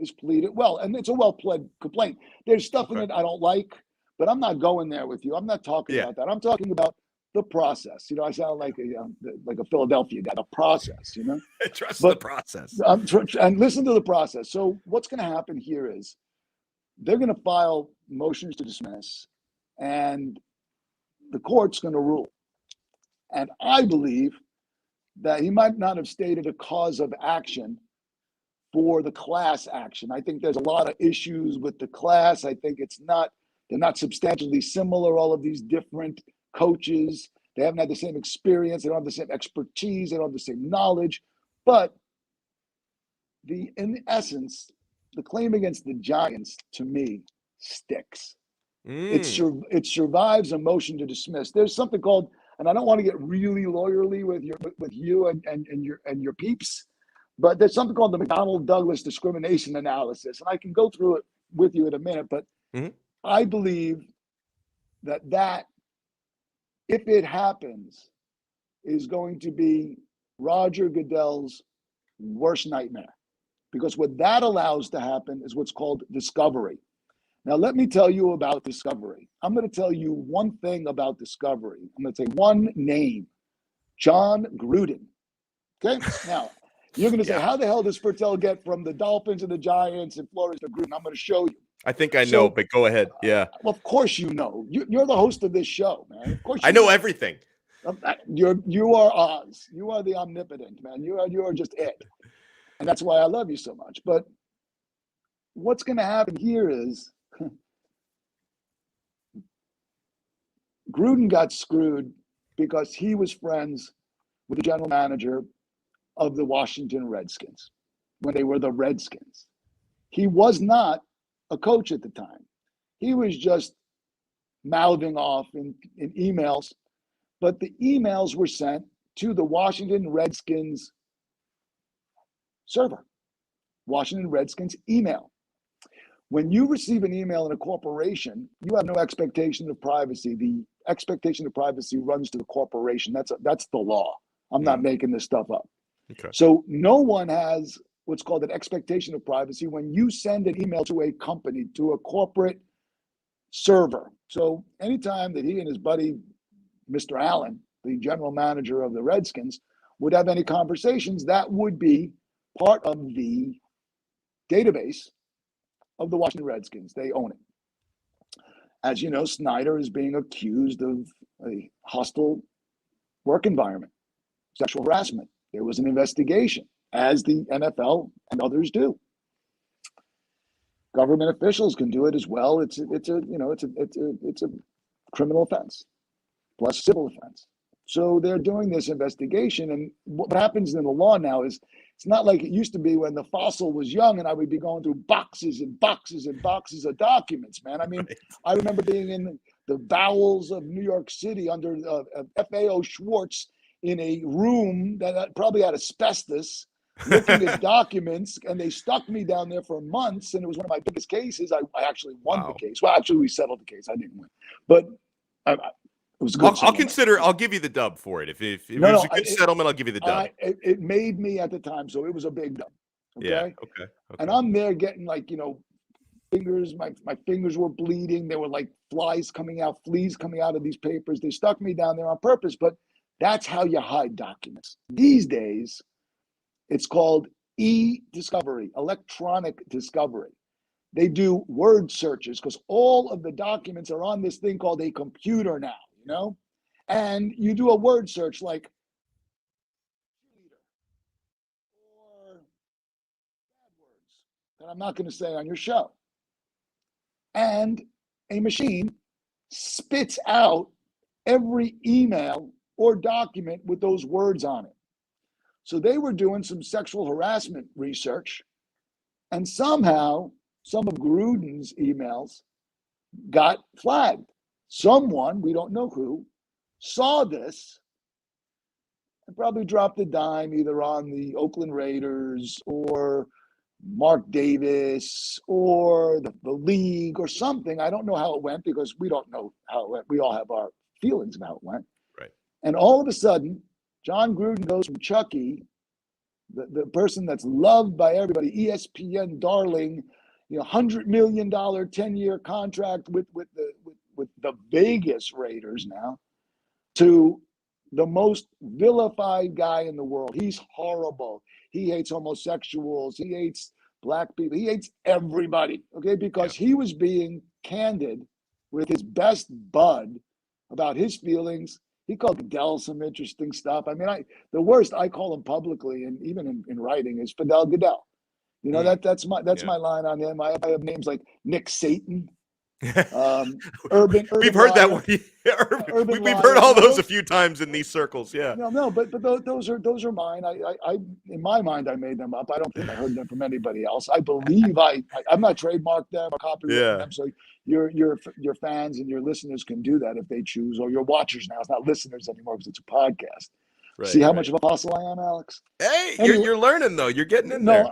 is plead it well. And it's a well-pled complaint. There's stuff in it I don't like, but I'm not going there with you. I'm not talking about that. I'm talking about the process. You know, I sound like a Philadelphia guy. The process, you know? Trust the process. And listen to the process. So what's going to happen here is they're going to file motions to dismiss, and the court's going to rule. And I believe that he might not have stated a cause of action for the class action. I think there's a lot of issues with the class. I think they're not substantially similar, all of these different coaches. They haven't had the same experience. They don't have the same expertise. They don't have the same knowledge. But in essence, the claim against the Giants, to me, sticks. It survives a motion to dismiss. There's something called, and I don't want to get really lawyerly with you and your peeps, but there's something called the McDonnell-Douglas discrimination analysis, and I can go through it with you in a minute, but Mhm. I believe that if it happens, is going to be Roger Goodell's worst nightmare. Because what that allows to happen is what's called discovery. Now, let me tell you about discovery. I'm going to tell you one thing about discovery. I'm going to say one name, John Gruden. Okay? Now, you're going to say, Yeah. how the hell does Fertel get from the Dolphins and the Giants and Flores to Gruden? I'm going to show you. I think I know, So, but go ahead. Yeah. well, of course you know. You're the host of this show, man. Of course I you know know. everything. You are Oz. You are the omnipotent, man. You are just it. And that's why I love you so much. But what's going to happen here is Gruden got screwed because he was friends with the general manager of the Washington Redskins when they were the Redskins. He was not a coach at the time. He was just mouthing off in emails, but the emails were sent to the Washington Redskins server, Washington Redskins email. When you receive an email in a corporation, you have no expectation of privacy. The expectation of privacy runs to the corporation. That's the law. I'm not making this stuff up. Okay. So no one has what's called an expectation of privacy when you send an email to a company, to a corporate server. So anytime that he and his buddy, Mr. Allen, the general manager of the Redskins, would have any conversations, that would be part of the database of the Washington Redskins. They own it. As you know, Snyder is being accused of a hostile work environment, sexual harassment. There was an investigation, as the NFL and others do. Government officials can do it as well. It's a criminal offense plus civil offense. So they're doing this investigation, and what happens in the law now is it's not like it used to be when the fossil was young and I would be going through boxes and boxes and boxes of documents, man. I mean, right. I remember being in the bowels of New York City under FAO Schwartz in a room that probably had asbestos, looking at documents, and they stuck me down there for months, and it was one of my biggest cases. I actually won the case. Well, actually, we settled the case. I didn't win, but it was good. I'll give you the dub for it. If it was a good settlement, I'll give you the dub. It made me at the time, so it was a big dub. Okay? Yeah. Okay. And I'm there getting fingers. My fingers were bleeding. There were like fleas coming out of these papers. They stuck me down there on purpose, but that's how you hide documents. These days, it's called e-discovery, electronic discovery. They do word searches because all of the documents are on this thing called a computer now, and you do a word search like or bad words that I'm not going to say on your show. And a machine spits out every email or document with those words on it. So they were doing some sexual harassment research, and somehow some of Gruden's emails got flagged. Someone, we don't know who, saw this and probably dropped a dime either on the Oakland Raiders or Mark Davis or the league or something. I don't know how it went because we don't know how it went. We all have our feelings of how it went. Right. And all of a sudden, John Gruden goes from Chucky, the person that's loved by everybody, ESPN darling, $100 million 10-year contract with the Vegas Raiders now, to the most vilified guy in the world. He's horrible. He hates homosexuals. He hates black people. He hates everybody, okay? Because he was being candid with his best bud about his feelings. He called Goodell some interesting stuff. I mean, the worst I call him publicly and even in writing is Fidel Goodell. That's my line on him. I have names like Nick Satan, Urban. We've heard that one. We've heard all those a few times in these circles. Yeah. No, but those are mine. I in my mind I made them up. I don't think I heard them from anybody else. I believe I'm not trademarked them or copyrighted them. So your fans and your listeners can do that if they choose, or your watchers now. It's not listeners anymore because it's a podcast. See Right, how right. much of a fossil I am, Alex? Hey, Anyway, you're learning though. You're getting in there.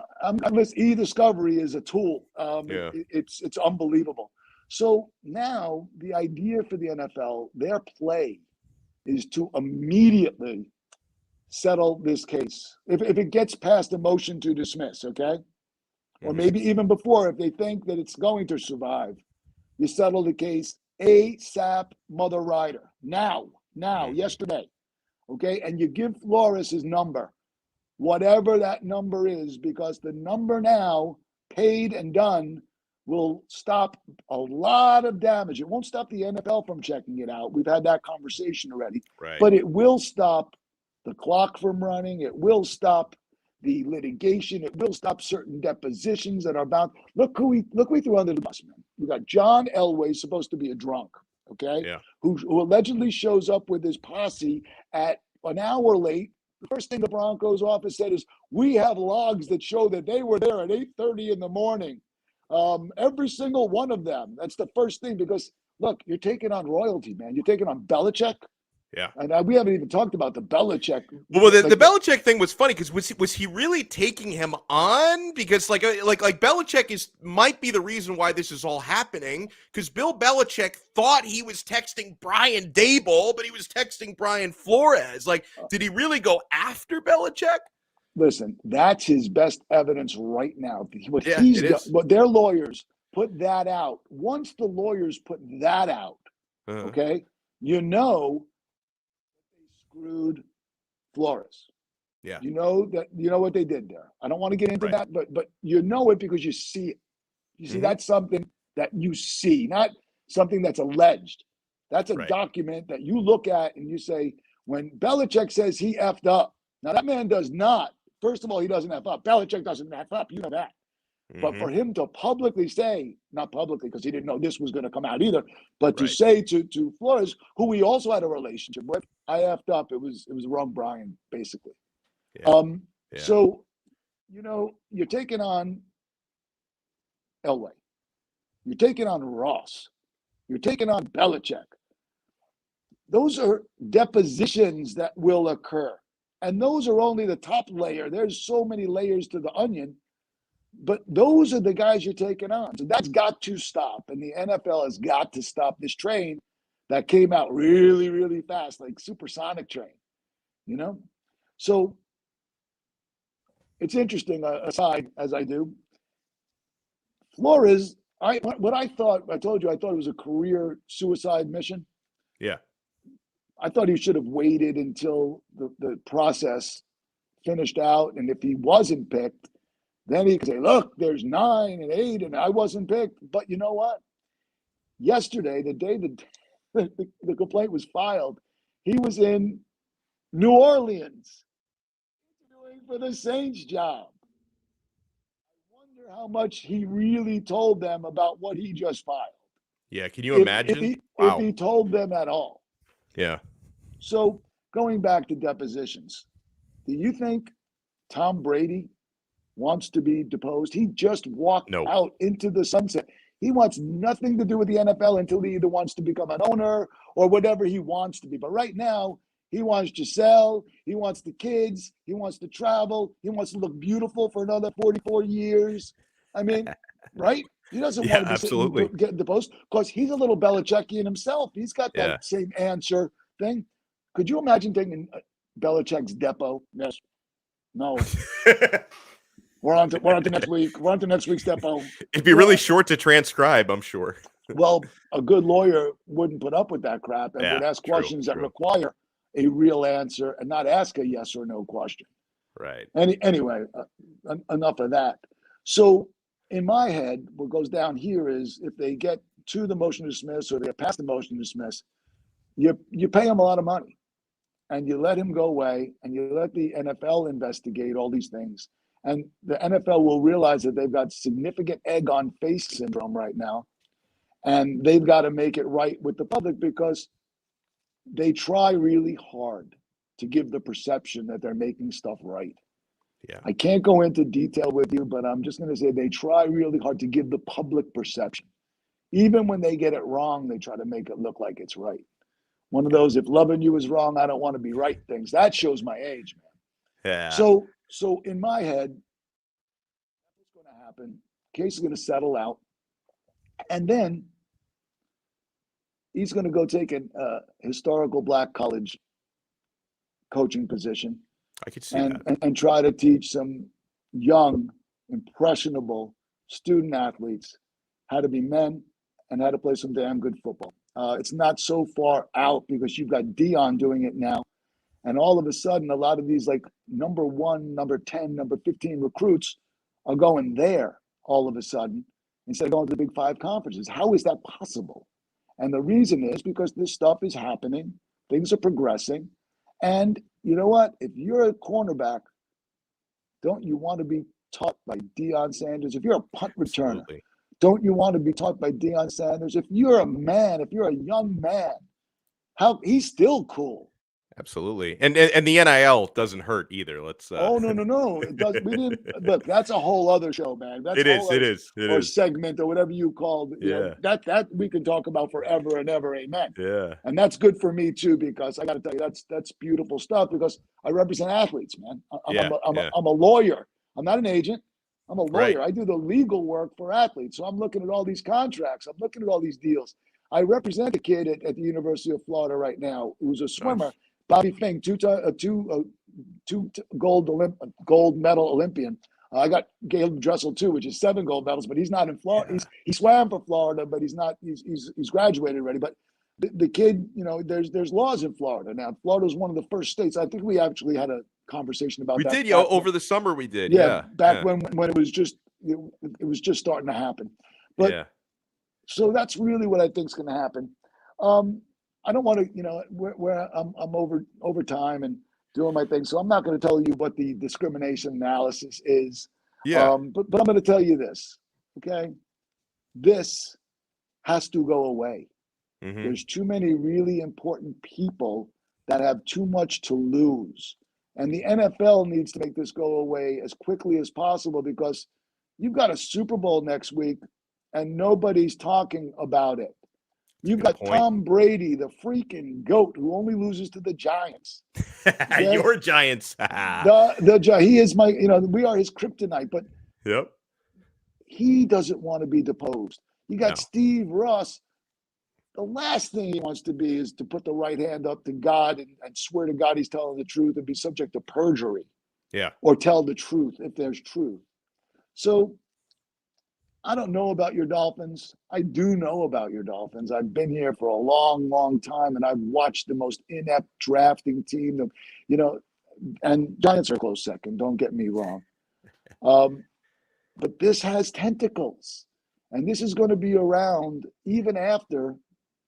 no, e-discovery is a tool. Yeah. It's unbelievable. So now the idea for the NFL, their play is to immediately settle this case. If it gets past a motion to dismiss, okay? Or Mhm. maybe even before, if they think that it's going to survive, you settle the case ASAP, Mother Rider. Now, Mhm. yesterday, okay? And you give Flores his number, whatever that number is, because the number now, paid and done, will stop a lot of damage. It won't stop the NFL from checking it out. We've had that conversation already, Right. but it will stop the clock from running. It will stop the litigation. It will stop certain depositions that are bound. Look who we threw under the bus, man. We got John Elway, supposed to be a drunk, okay, Yeah. who allegedly shows up with his posse at an hour late. The first thing the Broncos office said is, we have logs that show that they were there at 8:30 in the morning. Every single one of them. That's the first thing, because look, you're taking on royalty, man. You're taking on Belichick. Yeah. And we haven't even talked about the Belichick. Well, the Like, Belichick thing was funny because was he really taking him on? Because like Belichick might be the reason why this is all happening. Because Bill Belichick thought he was texting Brian Dable, but he was texting Brian Flores. Like, did he really go after Belichick? listen, that's his best evidence right now. What Yeah, he's it done, is. what their lawyers put that out. Once the lawyers put that out, Uh-huh. okay, you know they screwed Flores. Yeah. You know what they did there. I don't want to get into Right. that, but you know it because you see it. You see, Mhm. that's something that you see, not something that's alleged. That's a Right. document that you look at and you say, when Belichick says he effed up, now that man does not. First of all, he doesn't F up. Belichick doesn't F up. You know that. But for Mhm. him to publicly say, not publicly because he didn't know this was going to come out either, but to Right. say to Flores, who he also had a relationship with, I effed up. It was wrong, Brian, basically. Yeah. Yeah. So, you're taking on Elway. You're taking on Ross. You're taking on Belichick. Those are depositions that will occur. And those are only the top layer. There's so many layers to the onion, but those are the guys you're taking on. So that's got to stop. And the NFL has got to stop this train that came out really, really fast, like supersonic train, you know? So it's interesting, aside as I do. Flores, what I thought, I told you, I thought it was a career suicide mission. Yeah. I thought he should have waited until the process finished out. And if he wasn't picked, then he could say, look, there's 9 and 8, and I wasn't picked. But you know what? Yesterday, the day the complaint was filed, he was in New Orleans doing for the Saints job. I wonder how much he really told them about what he just filed. Yeah. Can you If imagine? he Wow. told them at all. Yeah. So going back to depositions, do you think Tom Brady wants to be deposed? He just walked No. out into the sunset. He wants nothing to do with the NFL until he either wants to become an owner or whatever he wants to be. But right now, he wants Giselle. He wants the kids. He wants to travel. He wants to look beautiful for another 44 years. I mean, right? He doesn't Yeah. want to be sitting Absolutely. getting deposed because he's a little Belichickian himself. He's got that Yeah. same answer thing. Could you imagine taking Belichick's depot? Yes. No. We're on to next week. We're on to next week's depot. It'd be really short to transcribe, I'm sure. Well, a good lawyer wouldn't put up with that crap and Yeah. would ask True. questions that True. require a real answer and not ask a yes or no question. Right. Anyway, enough of that. So, in my head, what goes down here is if they get to the motion to dismiss or they pass the motion to dismiss, you pay them a lot of money and you let him go away and you let the NFL investigate all these things. And the NFL will realize that they've got significant egg on face syndrome right now. And they've got to make it right with the public because they try really hard to give the perception that they're making stuff right. Yeah. I can't go into detail with you, but I'm just going to say they try really hard to give the public perception. Even when they get it wrong, they try to make it look like it's right. One of those, if loving you is wrong, I don't want to be right things. That shows my age, man. Yeah. So in my head, what's going to happen? Case is going to settle out. And then he's going to go take a historical black college coaching position. I could see that. And try to teach some young, impressionable student athletes how to be men and how to play some damn good football. It's not so far out because you've got Dion doing it now. And all of a sudden, a lot of these like number 1, number 10, number 15 recruits are going there all of a sudden instead of going to the Big 5 conferences. How is that possible? And the reason is because this stuff is happening. Things are progressing. And you know what? If you're a cornerback, don't you want to be taught by Deion Sanders? If you're a punt returner, Absolutely. don't you want to be taught by Deion Sanders? If you're a man, if you're a young man, he's still cool. Absolutely. And the NIL doesn't hurt either. Let's Oh no. It does. We didn't look, that's a whole other show, man. That's it is. Or segment or whatever you called. You know, that we can talk about forever and ever, amen. Yeah. And that's good for me too, because I gotta tell you, that's beautiful stuff because I represent athletes, man. I'm a lawyer. I'm not an agent. I'm a lawyer. Right. I do the legal work for athletes. So I'm looking at all these contracts. I'm looking at all these deals. I represent a kid at the University of Florida right now who's a swimmer. Nice. Bobby Fink, two gold medal Olympian. I got Caleb Dressel too, which is 7 gold medals, but he's not in Florida. Yeah. He swam for Florida, but he's not. He's graduated already. But the kid, you know, there's laws in Florida now. Florida is one of the first states. I think we actually had a conversation about that. We did, over the summer. We did, back when it was just starting to happen. But so that's really what I think is going to happen. I don't want to, you know, I'm over time and doing my thing, so I'm not going to tell you what the discrimination analysis is. Yeah. But I'm going to tell you this, okay? This has to go away. Mm-hmm. There's too many really important people that have too much to lose, and the NFL needs to make this go away as quickly as possible because you've got a Super Bowl next week, and nobody's talking about it. You've got Tom Brady, the freaking GOAT, who only loses to the Giants. Okay? Your Giants. He is my, you know, we are his kryptonite, but he doesn't want to be deposed. You got Steve Ross. The last thing he wants to be is to put the right hand up to God and swear to God he's telling the truth and be subject to perjury. Yeah. Or tell the truth if there's truth. So I don't know about your Dolphins. I do know about your Dolphins. I've been here for a long, long time, and I've watched the most inept drafting team. You know, and Giants are a close second. Don't get me wrong. But this has tentacles, and this is going to be around even after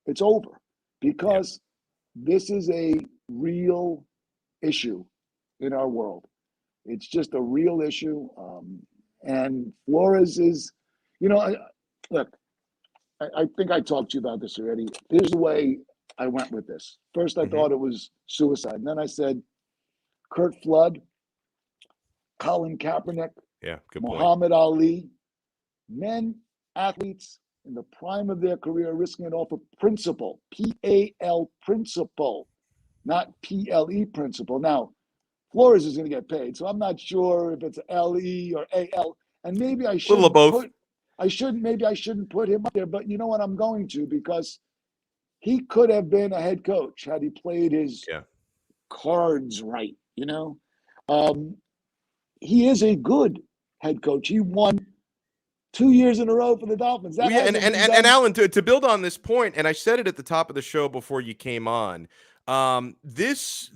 it's over because this is a real issue in our world. It's just a real issue, and Flores is. You know, I think I talked to you about this already. Here's the way I went with this. First, I thought it was suicide. And then I said, Kurt Flood, Colin Kaepernick, Muhammad Ali, men, athletes in the prime of their career risking it all for principle, P-A-L principle, not P-L-E principle. Now, Flores is going to get paid, so I'm not sure if it's L-E or A-L. And maybe I should maybe I shouldn't put him up there, but you know what? I'm going to because he could have been a head coach had he played his cards right. You know, he is a good head coach. He won 2 years in a row for the Dolphins. And Alan, to build on this point, and I said it at the top of the show before you came on. This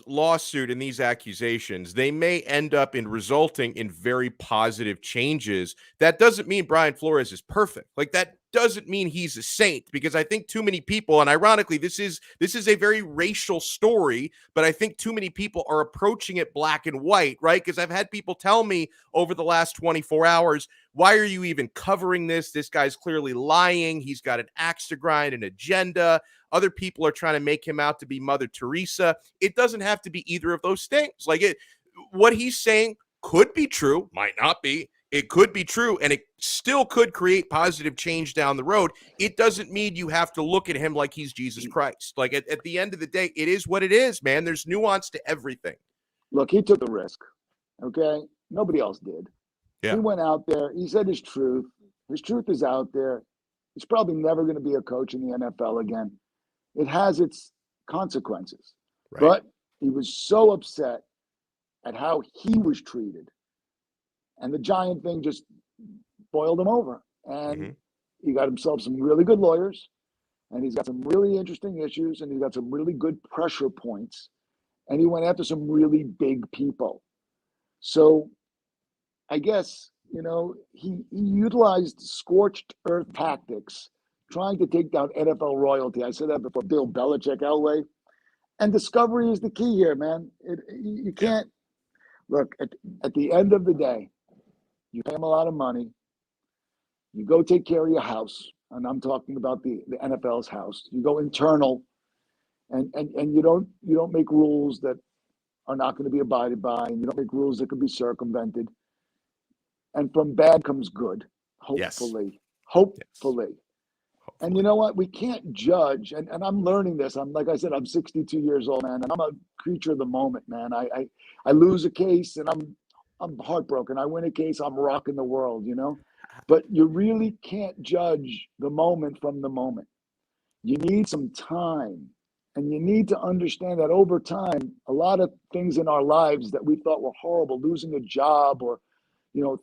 lawsuit and these accusations, they may end up in resulting in very positive changes. That doesn't mean Brian Flores is perfect. Like that doesn't mean he's a saint because I think too many people, and ironically, this is a very racial story, but I think too many people are approaching it black and white, right? Because I've had people tell me over the last 24 hours, why are you even covering this? This guy's clearly lying. He's got an axe to grind, an agenda. Other people are trying to make him out to be Mother Teresa. It doesn't have to be either of those things. Like what he's saying could be true, might not be. It could be true, and it still could create positive change down the road. It doesn't mean you have to look at him like he's Jesus Christ. Like at the end of the day, it is what it is, man. There's nuance to everything. Look, he took the risk. Okay, nobody else did. Yeah. He went out there. He said his truth. His truth is out there. He's probably never going to be a coach in the NFL again. It has its consequences. Right. But he was so upset at how he was treated. And the Giant thing just boiled him over. And he got himself some really good lawyers. And he's got some really interesting issues. And he's got some really good pressure points. And he went after some really big people. So I guess, he utilized scorched earth tactics, trying to take down NFL royalty. I said that before, Bill Belichick, Elway. And discovery is the key here, man. You can't, look, at the end of the day, you pay them a lot of money. You go take care of your house. And I'm talking about the NFL's house. You go internal and you don't make rules that are not going to be abided by. And you don't make rules that can be circumvented. And from bad comes good, hopefully. Yes. Hopefully. And you know what? We can't judge. And I'm learning this. Like I said, I'm 62 years old, man. And I'm a creature of the moment, man. I lose a case and I'm heartbroken. I win a case, I'm rocking the world, But you really can't judge the moment from the moment. You need some time. And you need to understand that over time, a lot of things in our lives that we thought were horrible, losing a job or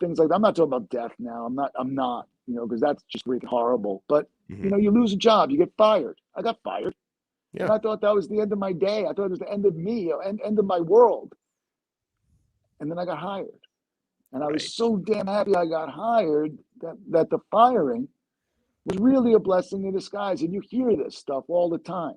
things like that. I'm not talking about death now. I'm not, because that's just really horrible. But, you lose a job, you get fired. I got fired. Yeah. And I thought that was the end of my day. I thought it was the end of me, end of my world. And then I got hired. And I was so damn happy I got hired that the firing was really a blessing in disguise. And you hear this stuff all the time.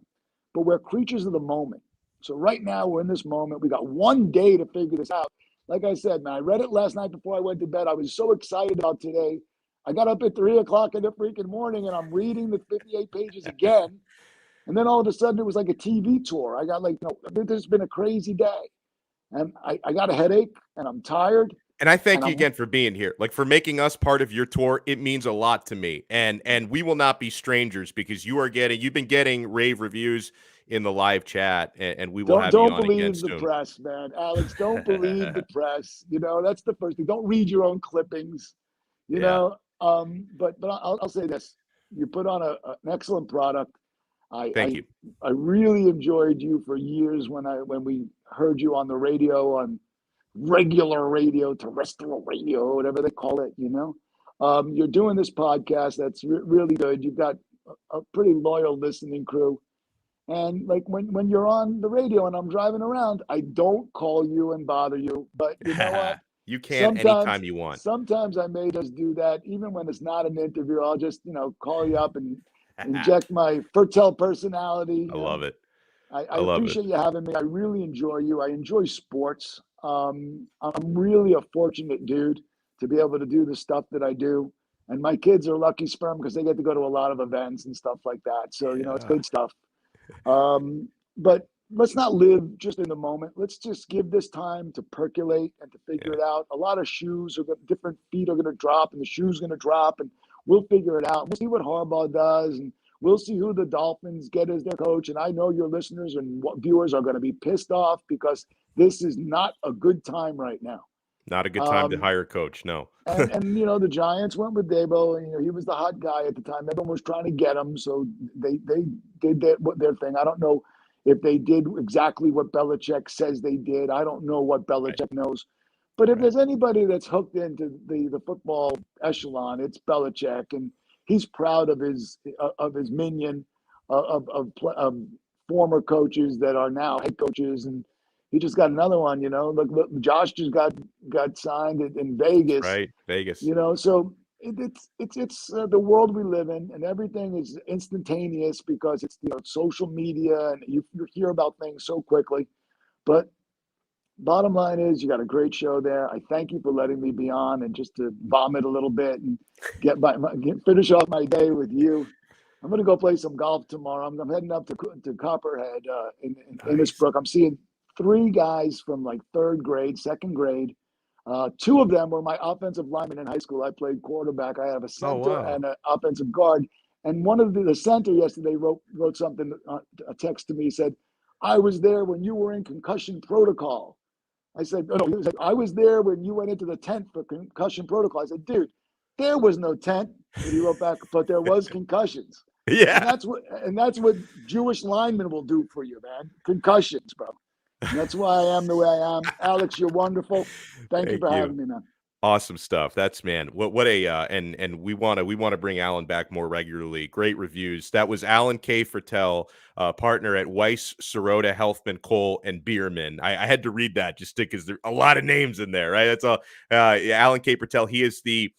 But we're creatures of the moment. So right now we're in this moment. We got one day to figure this out. Like I said, man, I read it last night before I went to bed. I was so excited about today. I got up at 3 o'clock in the freaking morning and I'm reading the 58 pages again. And then all of a sudden it was like a TV tour. I got this has been a crazy day. And I got a headache and I'm tired. And I thank you again for being here, like for making us part of your tour. It means a lot to me. And we will not be strangers because you've been getting rave reviews in the live chat, and we will have you on again soon. Don't believe the press, man. Alex, don't believe the press. That's the first thing. Don't read your own clippings, know. But I'll say this. You put on an excellent product. Thank you. I really enjoyed you for years when we heard you on the radio, on regular radio, terrestrial radio, whatever they call it, You're doing this podcast that's really good. You've got a pretty loyal listening crew. And like when you're on the radio and I'm driving around, I don't call you and bother you. But you know what? You can anytime you want. Sometimes I may just do that. Even when it's not an interview, I'll just, call you up and inject my fertile personality. I love it. I appreciate you having me. I really enjoy you. I enjoy sports. I'm really a fortunate dude to be able to do the stuff that I do. And my kids are lucky sperm because they get to go to a lot of events and stuff like that. So, it's good stuff. But let's not live just in the moment. Let's just give this time to percolate and to figure it out. A lot of different feet are going to drop and the shoe's going to drop and we'll figure it out. We'll see what Harbaugh does and we'll see who the Dolphins get as their coach. And I know your listeners and viewers are going to be pissed off because this is not a good time right now. Not a good time to hire a coach, no. and the Giants went with Dabo, and he was the hot guy at the time. Everyone was trying to get him, so they did their thing. I don't know if they did exactly what Belichick says they did. I don't know what Belichick knows. But if there's anybody that's hooked into the football echelon, it's Belichick, and he's proud of his minion of former coaches that are now head coaches, and he just got another one. Look, Josh just got signed in Vegas. Right, Vegas. So it's the world we live in, and everything is instantaneous because it's social media, and you hear about things so quickly. But bottom line is, you got a great show there. I thank you for letting me be on and just to vomit a little bit and finish off my day with you. I'm going to go play some golf tomorrow. I'm heading up to Copperhead in Innisbrook. I'm seeing 3 guys from like 3rd grade, 2nd grade. Two of them were my offensive linemen in high school. I played quarterback. I have a Oh, center wow. and an offensive guard. And one of the center yesterday wrote something, a text to me, said, "I was there when you were in concussion protocol." I said, "Oh, no." He said, "I was there when you went into the tent for concussion protocol." I said, "Dude, there was no tent." But he wrote back, "But there was concussions." And Yeah. that's what Jewish linemen will do for you, man. Concussions, bro. And that's why I am the way I am. Alex, you're wonderful. Thank you Thank for you. having me, man. Awesome stuff. That's man. What a and we want to bring Alan back more regularly. Great reviews. That was Alan K. Fertel, partner at Weiss, Sirota, Healthman, Cole, and Bierman. I had to read that just because there's a lot of names in there, right? That's all. Alan K. Fertel. He is the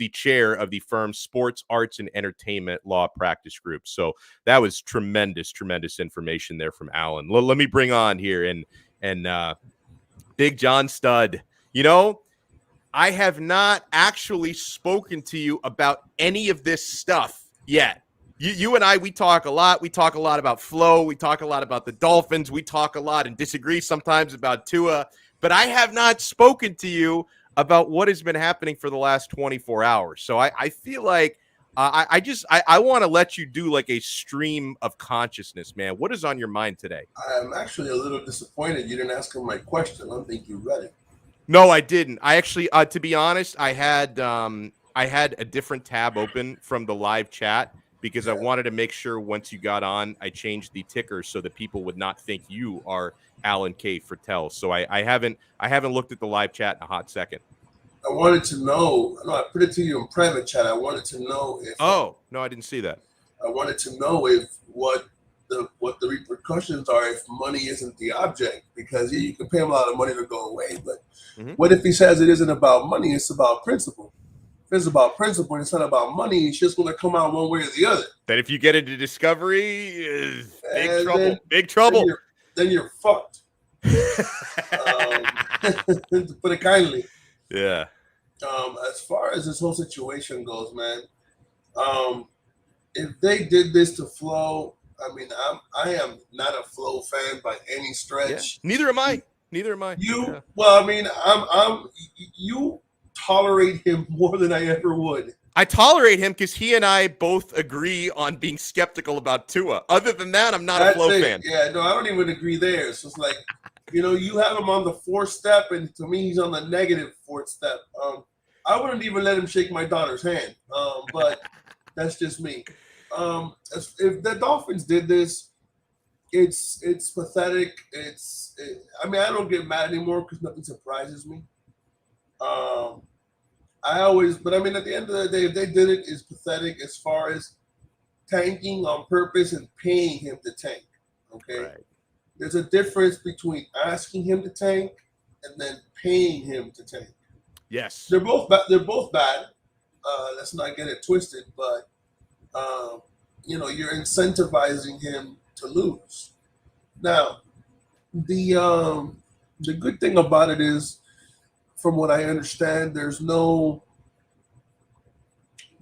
chair of the firm's Sports, Arts, and Entertainment Law Practice Group. So that was tremendous information there from Alan. Let me bring on here and Big John Stud. You know, I have not actually spoken to you about any of this stuff yet. You and I, we talk a lot. We talk a lot about flow. We talk a lot about the Dolphins. We talk a lot and disagree sometimes about Tua. But I have not spoken to you about what has been happening for the last 24 hours. So I feel like I want to let you do like a stream of consciousness, man. What is on your mind today? I'm actually a little disappointed you didn't ask him my question. I don't think you read it. No, I didn't. I actually, to be honest, I had a different tab open from the live chat because I wanted to make sure once you got on, I changed the ticker so that people would not think you are Alan K. Fertel. So I haven't looked at the live chat in a hot second. I wanted to know. No, I put it to you in private chat. I wanted to know if. Oh no, I didn't see that. I wanted to know if what the repercussions are if money isn't the object, because you can pay him a lot of money to go away, but what if he says it isn't about money, it's about principle? If it's about principle and it's not about money, it's just going to come out one way or the other. That if you get into discovery, big And trouble. then- Big trouble. Then you're fucked. To put it kindly. Yeah. As far as this whole situation goes, man, if they did this to Flo, I mean, I am not a Flo fan by any stretch. Yeah. Neither am I. You, well, I mean, you tolerate him more than I ever would. I tolerate him because he and I both agree on being skeptical about Tua. Other than that, I'm not a Flo fan. Yeah, no, I don't even agree there. So it's like, you have him on the fourth step, and to me, he's on the negative fourth step. I wouldn't even let him shake my daughter's hand, but that's just me. If the Dolphins did this, it's pathetic. I mean, I don't get mad anymore because nothing surprises me. But I mean, at the end of the day, if they did it, it's pathetic as far as tanking on purpose and paying him to tank. Okay, Right. There's a difference between asking him to tank and then paying him to tank. Yes. They're both bad. Let's not get it twisted, but you're incentivizing him to lose. Now, the good thing about it is, from what I understand, there's no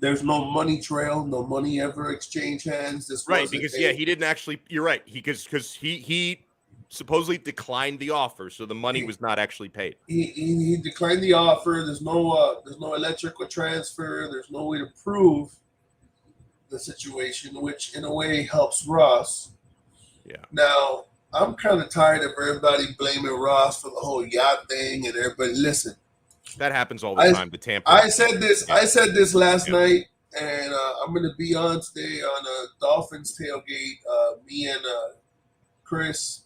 money trail, no money ever exchange hands. This right, because he didn't actually. You're right. Because he supposedly declined the offer, so the money was not actually paid. He declined the offer. There's no electrical transfer. There's no way to prove the situation, which in a way helps Ross. Yeah. Now, I'm kind of tired of everybody blaming Ross for the whole yacht thing, and everybody listen. That happens all the time. The Tampa. I said this. Yeah. I said this last night, and I'm going to be on today on a Dolphins tailgate. Me and Chris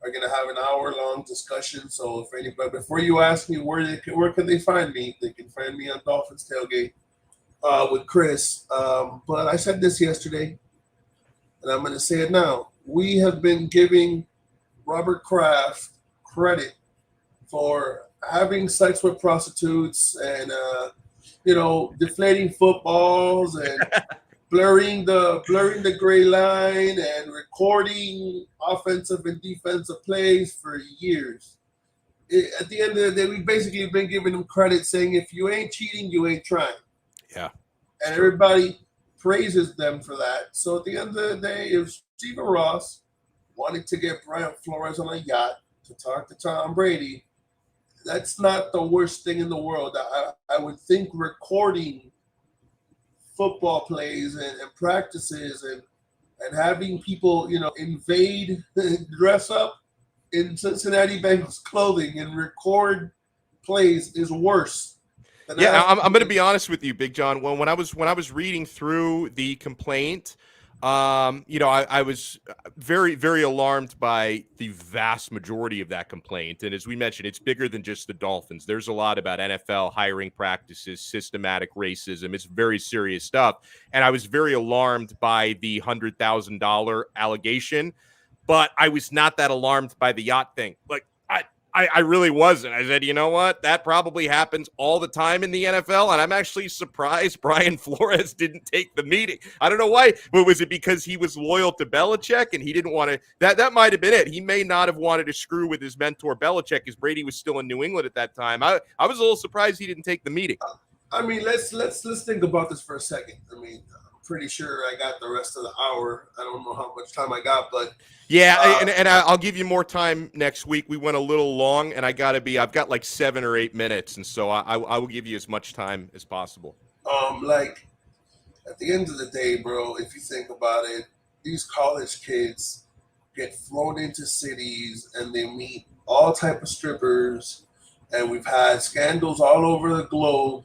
are going to have an hour-long discussion. So if anybody, before you ask me where can they find me, they can find me on Dolphins tailgate with Chris. But I said this yesterday, and I'm going to say it now. We have been giving Robert Kraft credit for having sex with prostitutes and deflating footballs and blurring the gray line and recording offensive and defensive plays for years. At the end of the day, we've basically been giving them credit, saying if you ain't cheating, you ain't trying. Yeah. And everybody praises them for that. So at the end of the day, if Stephen Ross wanted to get Brian Flores on a yacht to talk to Tom Brady, that's not the worst thing in the world. I would think recording football plays and practices and having people, invade, dress up in Cincinnati Bengals clothing and record plays is worse. Yeah, I'm going to be honest with you, Big John. When I was reading through the complaint, I was very, very alarmed by the vast majority of that complaint. And as we mentioned, it's bigger than just the Dolphins. There's a lot about NFL hiring practices, systematic racism. It's very serious stuff. And I was very alarmed by the $100,000 allegation, but I was not that alarmed by the yacht thing. Like, I really wasn't. I said, you know what? That probably happens all the time in the NFL, and I'm actually surprised Brian Flores didn't take the meeting. I don't know why. But was it because he was loyal to Belichick and he didn't want to? That might have been it. He may not have wanted to screw with his mentor Belichick because Brady was still in New England at that time. I was a little surprised he didn't take the meeting. I mean, let's think about this for a second. I mean, I'm pretty sure I got the rest of the hour. I don't know how much time I got, but yeah, and I'll give you more time next week. We went a little long, and I've got like 7 or 8 minutes, and so I will give you as much time as possible. Like at the end of the day, bro, if you think about it, these college kids get flown into cities and they meet all type of strippers, and we've had scandals all over the globe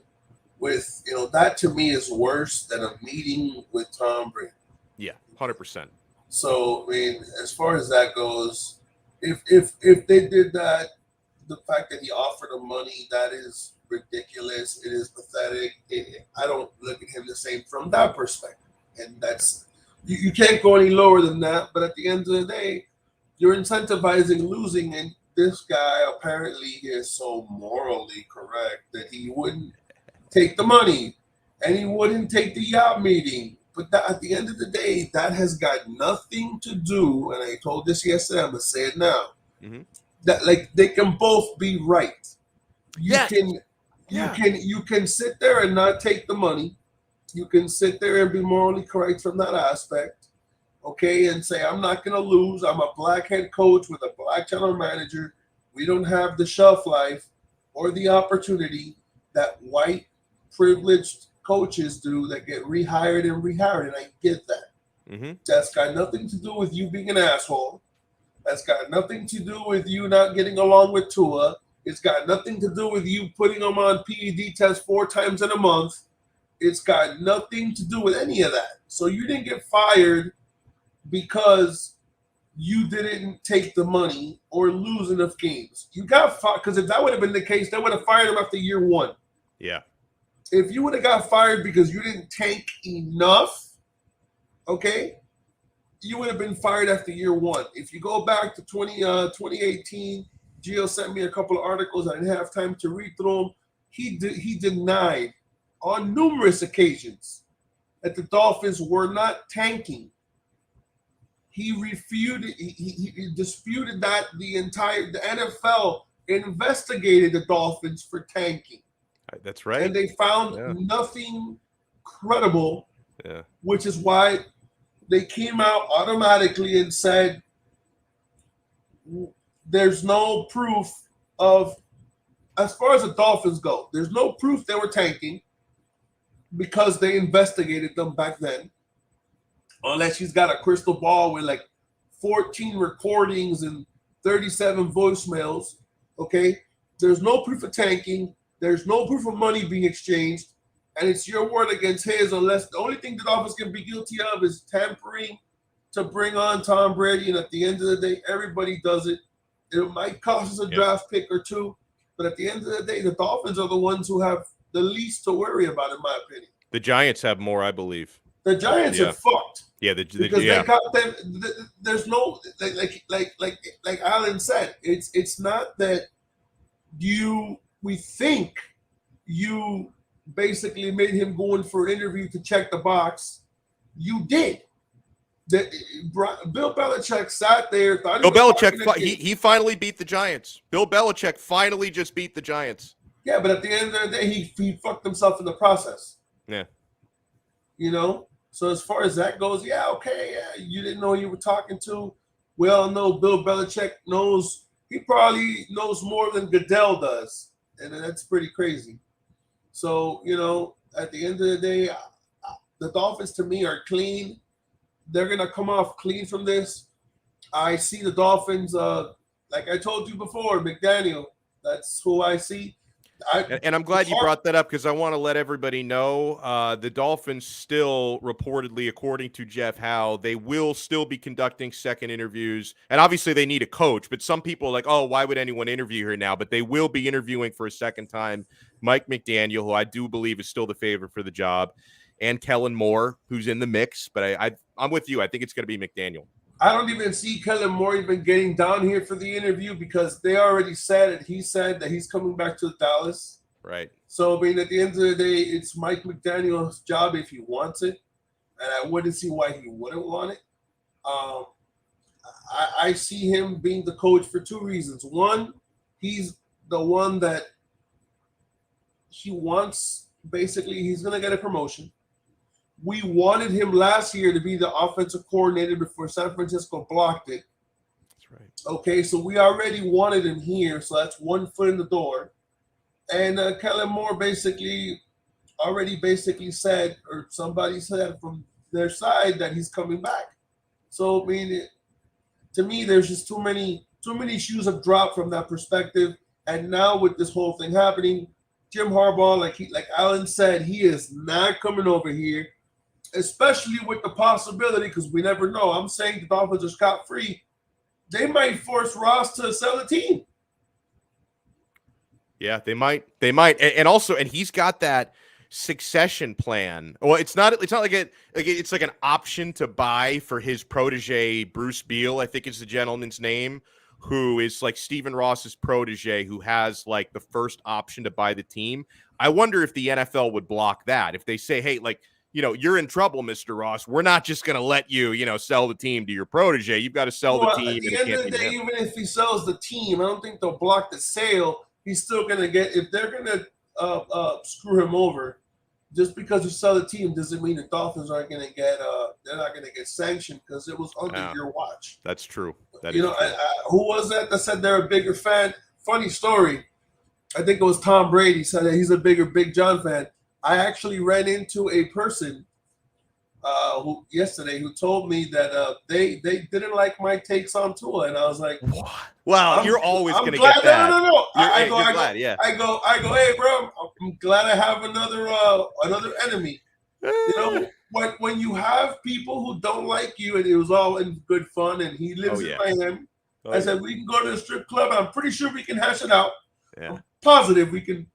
with, that to me is worse than a meeting with Tom Brady. Yeah, 100%. So, I mean, as far as that goes, if they did that, the fact that he offered him money, that is ridiculous. It is pathetic. I don't look at him the same from that perspective. And that's, you can't go any lower than that. But at the end of the day, you're incentivizing losing. And this guy apparently is so morally correct that he wouldn't take the money and he wouldn't take the yacht meeting. But at the end of the day, that has got nothing to do, and I told this yesterday, I'm going to say it now, that like they can both be right. You can sit there and not take the money. You can sit there and be morally correct from that aspect, okay, and say, I'm not going to lose. I'm a black head coach with a black general manager. We don't have the shelf life or the opportunity that white privileged coaches do that get rehired, and I get that. That's got nothing to do with you being an asshole. That's got nothing to do with you not getting along with Tua. It's got nothing to do with you putting them on PED tests 4 times in a month. It's got nothing to do with any of that. So you didn't get fired because you didn't take the money or lose enough games. You got fired because if that would have been the case, they would have fired him after year 1. Yeah. If you would have got fired because you didn't tank enough, okay, you would have been fired after year 1. If you go back to 2018, Gio sent me a couple of articles. I didn't have time to read through them. He denied on numerous occasions that the Dolphins were not tanking. He refuted, he disputed that the NFL investigated the Dolphins for tanking. That's right. And they found nothing credible, which is why they came out automatically and said there's no proof of, as far as the Dolphins go, there's no proof they were tanking because they investigated them back then. Unless she's got a crystal ball with like 14 recordings and 37 voicemails, okay? There's no proof of tanking. There's no proof of money being exchanged, and it's your word against his, unless the only thing the Dolphins can be guilty of is tampering to bring on Tom Brady, and at the end of the day, everybody does it. It might cost us a draft pick or 2, but at the end of the day, the Dolphins are the ones who have the least to worry about, in my opinion. The Giants have more, I believe. The Giants are fucked. Yeah, because they got them. There's no like Alan said. It's not that we think you basically made him go in for an interview to check the box. You did. Bill Belichick sat there. Bill Belichick, he finally beat the Giants. Bill Belichick finally just beat the Giants. Yeah, but at the end of the day, he fucked himself in the process. Yeah. So as far as that goes, you didn't know who you were talking to. We all know Bill Belichick knows he probably knows more than Goodell does, and that's pretty crazy. So, at the end of the day, the Dolphins to me are clean. They're gonna come off clean from this. I see the Dolphins, like I told you before, McDaniel. That's who I see. And I'm glad you brought that up because I want to let everybody know the Dolphins still reportedly, according to Jeff Howe, they will still be conducting second interviews. And obviously they need a coach, but some people are like, oh, why would anyone interview her now? But they will be interviewing for a second time Mike McDaniel, who I do believe is still the favorite for the job, and Kellen Moore, who's in the mix. But I'm with you. I think it's going to be McDaniel. I don't even see Kellen Moore even getting down here for the interview because they already said it. He said that he's coming back to Dallas. Right. So, I mean, at the end of the day, it's Mike McDaniel's job if he wants it. And I wouldn't see why he wouldn't want it. I see him being the coach for two reasons. One, he's the one that he wants. Basically, he's going to get a promotion. We wanted him last year to be the offensive coordinator before San Francisco blocked it. That's right. Okay, so we already wanted him here, so that's one foot in the door. And Kellen Moore already said, or somebody said from their side that he's coming back. So, I mean, to me, there's just too many shoes have dropped from that perspective. And now with this whole thing happening, Jim Harbaugh, like Alan said, he is not coming over here. Especially with the possibility, because we never know. I'm saying the Dolphins are scot-free. They might force Ross to sell the team. Yeah, they might. And also, and he's got that succession plan. Well, it's not like it's like an option to buy for his protege, Bruce Beal, I think is the gentleman's name, who is like Stephen Ross's protege, who has like the first option to buy the team. I wonder if the NFL would block that. If they say, hey, like, you're in trouble, Mr. Ross. We're not just going to let you, sell the team to your protege. You've got to sell the team. At the end of the day, even if he sells the team, I don't think they'll block the sale. He's still going to get, if they're going to screw him over, just because you sell the team doesn't mean the Dolphins aren't going to get, they're not going to get sanctioned because it was under your watch. That's true. Who was that said they're a bigger fan? Funny story. I think it was Tom Brady said that he's a bigger Big John fan. I actually ran into a person yesterday who told me that they didn't like my takes on Tua, and I was like, "What? Well, you're always going to get that." No. I go, hey, bro, I'm glad I have another enemy. When you have people who don't like you, and it was all in good fun, and he lives in Miami. I said we can go to the strip club. I'm pretty sure we can hash it out. Yeah. I'm positive we can.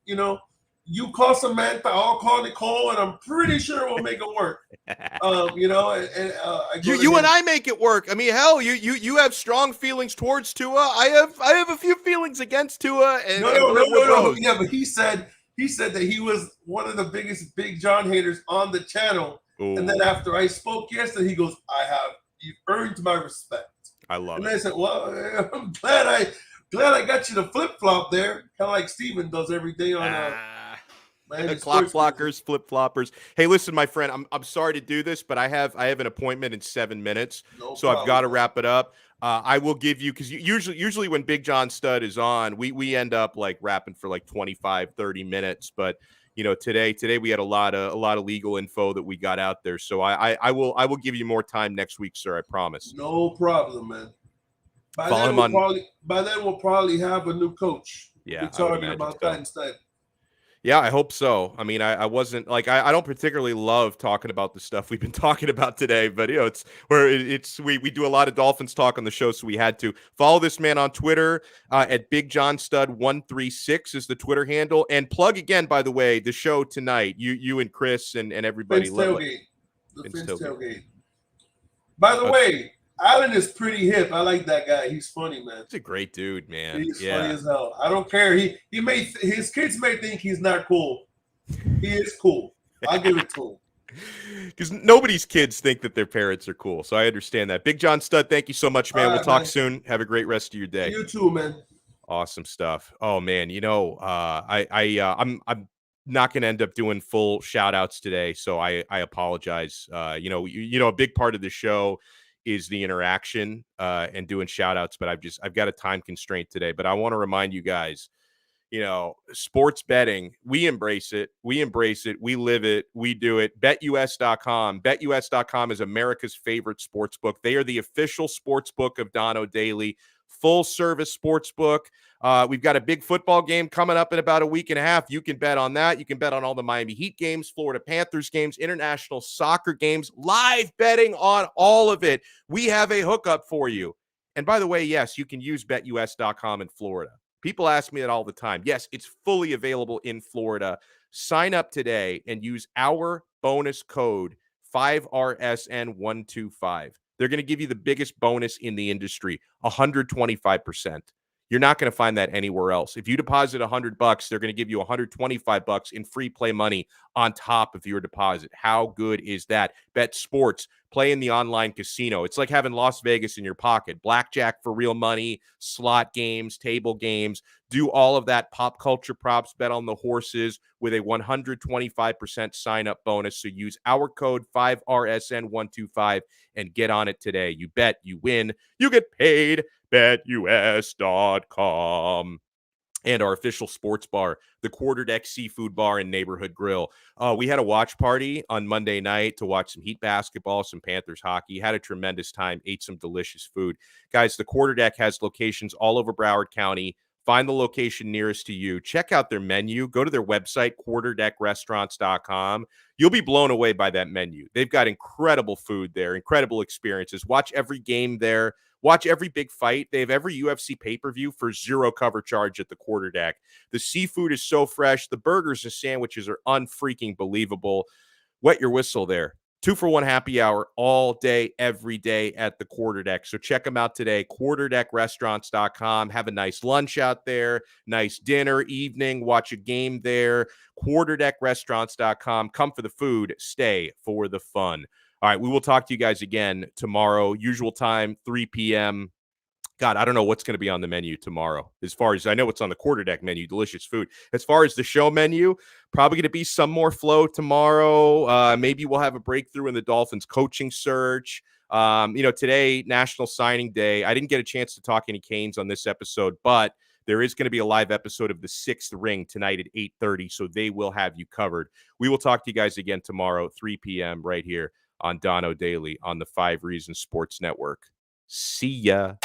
You call Samantha, I'll call Nicole, and I'm pretty sure we'll make it work. You and I make it work. I mean, hell, you have strong feelings towards Tua. I have a few feelings against Tua. And no. Yeah, but he said that he was one of the biggest Big John haters on the channel. Ooh. And then after I spoke yesterday, he goes, "You've earned my respect." I love it. And I said, "Well, I'm glad I got you to flip flop there, kind of like Steven does every day on." Clock blockers, flip floppers. Hey, listen, my friend, I'm sorry to do this, but I have an appointment in 7 minutes, so I've got to wrap it up. I will give you, because usually when Big John Stud is on, we end up like rapping for like 25, 30 minutes. But today we had a lot of legal info that we got out there, so I will give you more time next week, sir. I promise. No problem, man. By then we'll probably have a new coach. Yeah, we're talking about that instead. Yeah, I hope so. I mean, I wasn't like I don't particularly love talking about the stuff we've been talking about today, but we do a lot of Dolphins talk on the show, so we had to follow this man on Twitter at Big John Stud 136 is the Twitter handle, and plug again, by the way, the show tonight. You and Chris and everybody. Finch Tailgate. By the way, Alan is pretty hip. I like that guy. He's funny, man. He's a great dude, man. He's funny as hell. I don't care. His kids may think he's not cool. He is cool. I'll give it to him. Because nobody's kids think that their parents are cool, so I understand that. Big John Stud, thank you so much, man. We'll talk soon. Have a great rest of your day. You too, man. Awesome stuff. Oh man, I'm not going to end up doing full shout outs today, so I apologize. A big part of the show is the interaction and doing shout outs, but I've got a time constraint today. But I want to remind you guys, sports betting, we embrace it. We embrace it. We live it. We do it. BetUS.com. BetUS.com is America's favorite sports book. They are the official sports book of Donno Daily, full service sports book. We've got a big football game coming up in about a week and a half. You can bet on that. You can bet on all the Miami Heat games, Florida Panthers games, international soccer games, live betting on all of it. We have a hookup for you. And by the way, yes, you can use BetUS.com in Florida. People ask me that all the time. Yes, it's fully available in Florida. Sign up today and use our bonus code 5RSN125. They're going to give you the biggest bonus in the industry, 125%. You're not going to find that anywhere else. If you deposit $100, they're going to give you $125 in free play money on top of your deposit. How good is that? Bet sports, play in the online casino. It's like having Las Vegas in your pocket. Blackjack for real money, slot games, table games. Do all of that. Pop culture props, bet on the horses with a 125% sign-up bonus. So use our code 5RSN125 and get on it today. You bet, you win, you get paid. BetUS.com. And our official sports bar, the Quarterdeck Seafood Bar and Neighborhood Grill. We had a watch party on Monday night to watch some Heat basketball, some Panthers hockey. Had a tremendous time, ate some delicious food. Guys, the Quarterdeck has locations all over Broward County. Find the location nearest to you. Check out their menu. Go to their website, quarterdeckrestaurants.com. You'll be blown away by that menu. They've got incredible food there, incredible experiences. Watch every game there. Watch every big fight. They have every UFC pay-per-view for zero cover charge at the Quarterdeck. The seafood is so fresh. The burgers and sandwiches are unfreaking believable. Wet your whistle there. 2-for-1 happy hour all day, every day at the Quarterdeck. So check them out today, quarterdeckrestaurants.com. Have a nice lunch out there, nice dinner, evening, watch a game there. Quarterdeckrestaurants.com. Come for the food, stay for the fun. All right, we will talk to you guys again tomorrow. Usual time, 3 p.m. God, I don't know what's going to be on the menu tomorrow. As far as I know, what's on the Quarterdeck menu, delicious food. As far as the show menu, probably going to be some more flow tomorrow. Maybe we'll have a breakthrough in the Dolphins coaching search. Today, National Signing Day. I didn't get a chance to talk any Canes on this episode, but there is going to be a live episode of The Sixth Ring tonight at 8:30, so they will have you covered. We will talk to you guys again tomorrow, 3 p.m. right here on Donno Daily on the 5 Reasons Sports Network. See ya.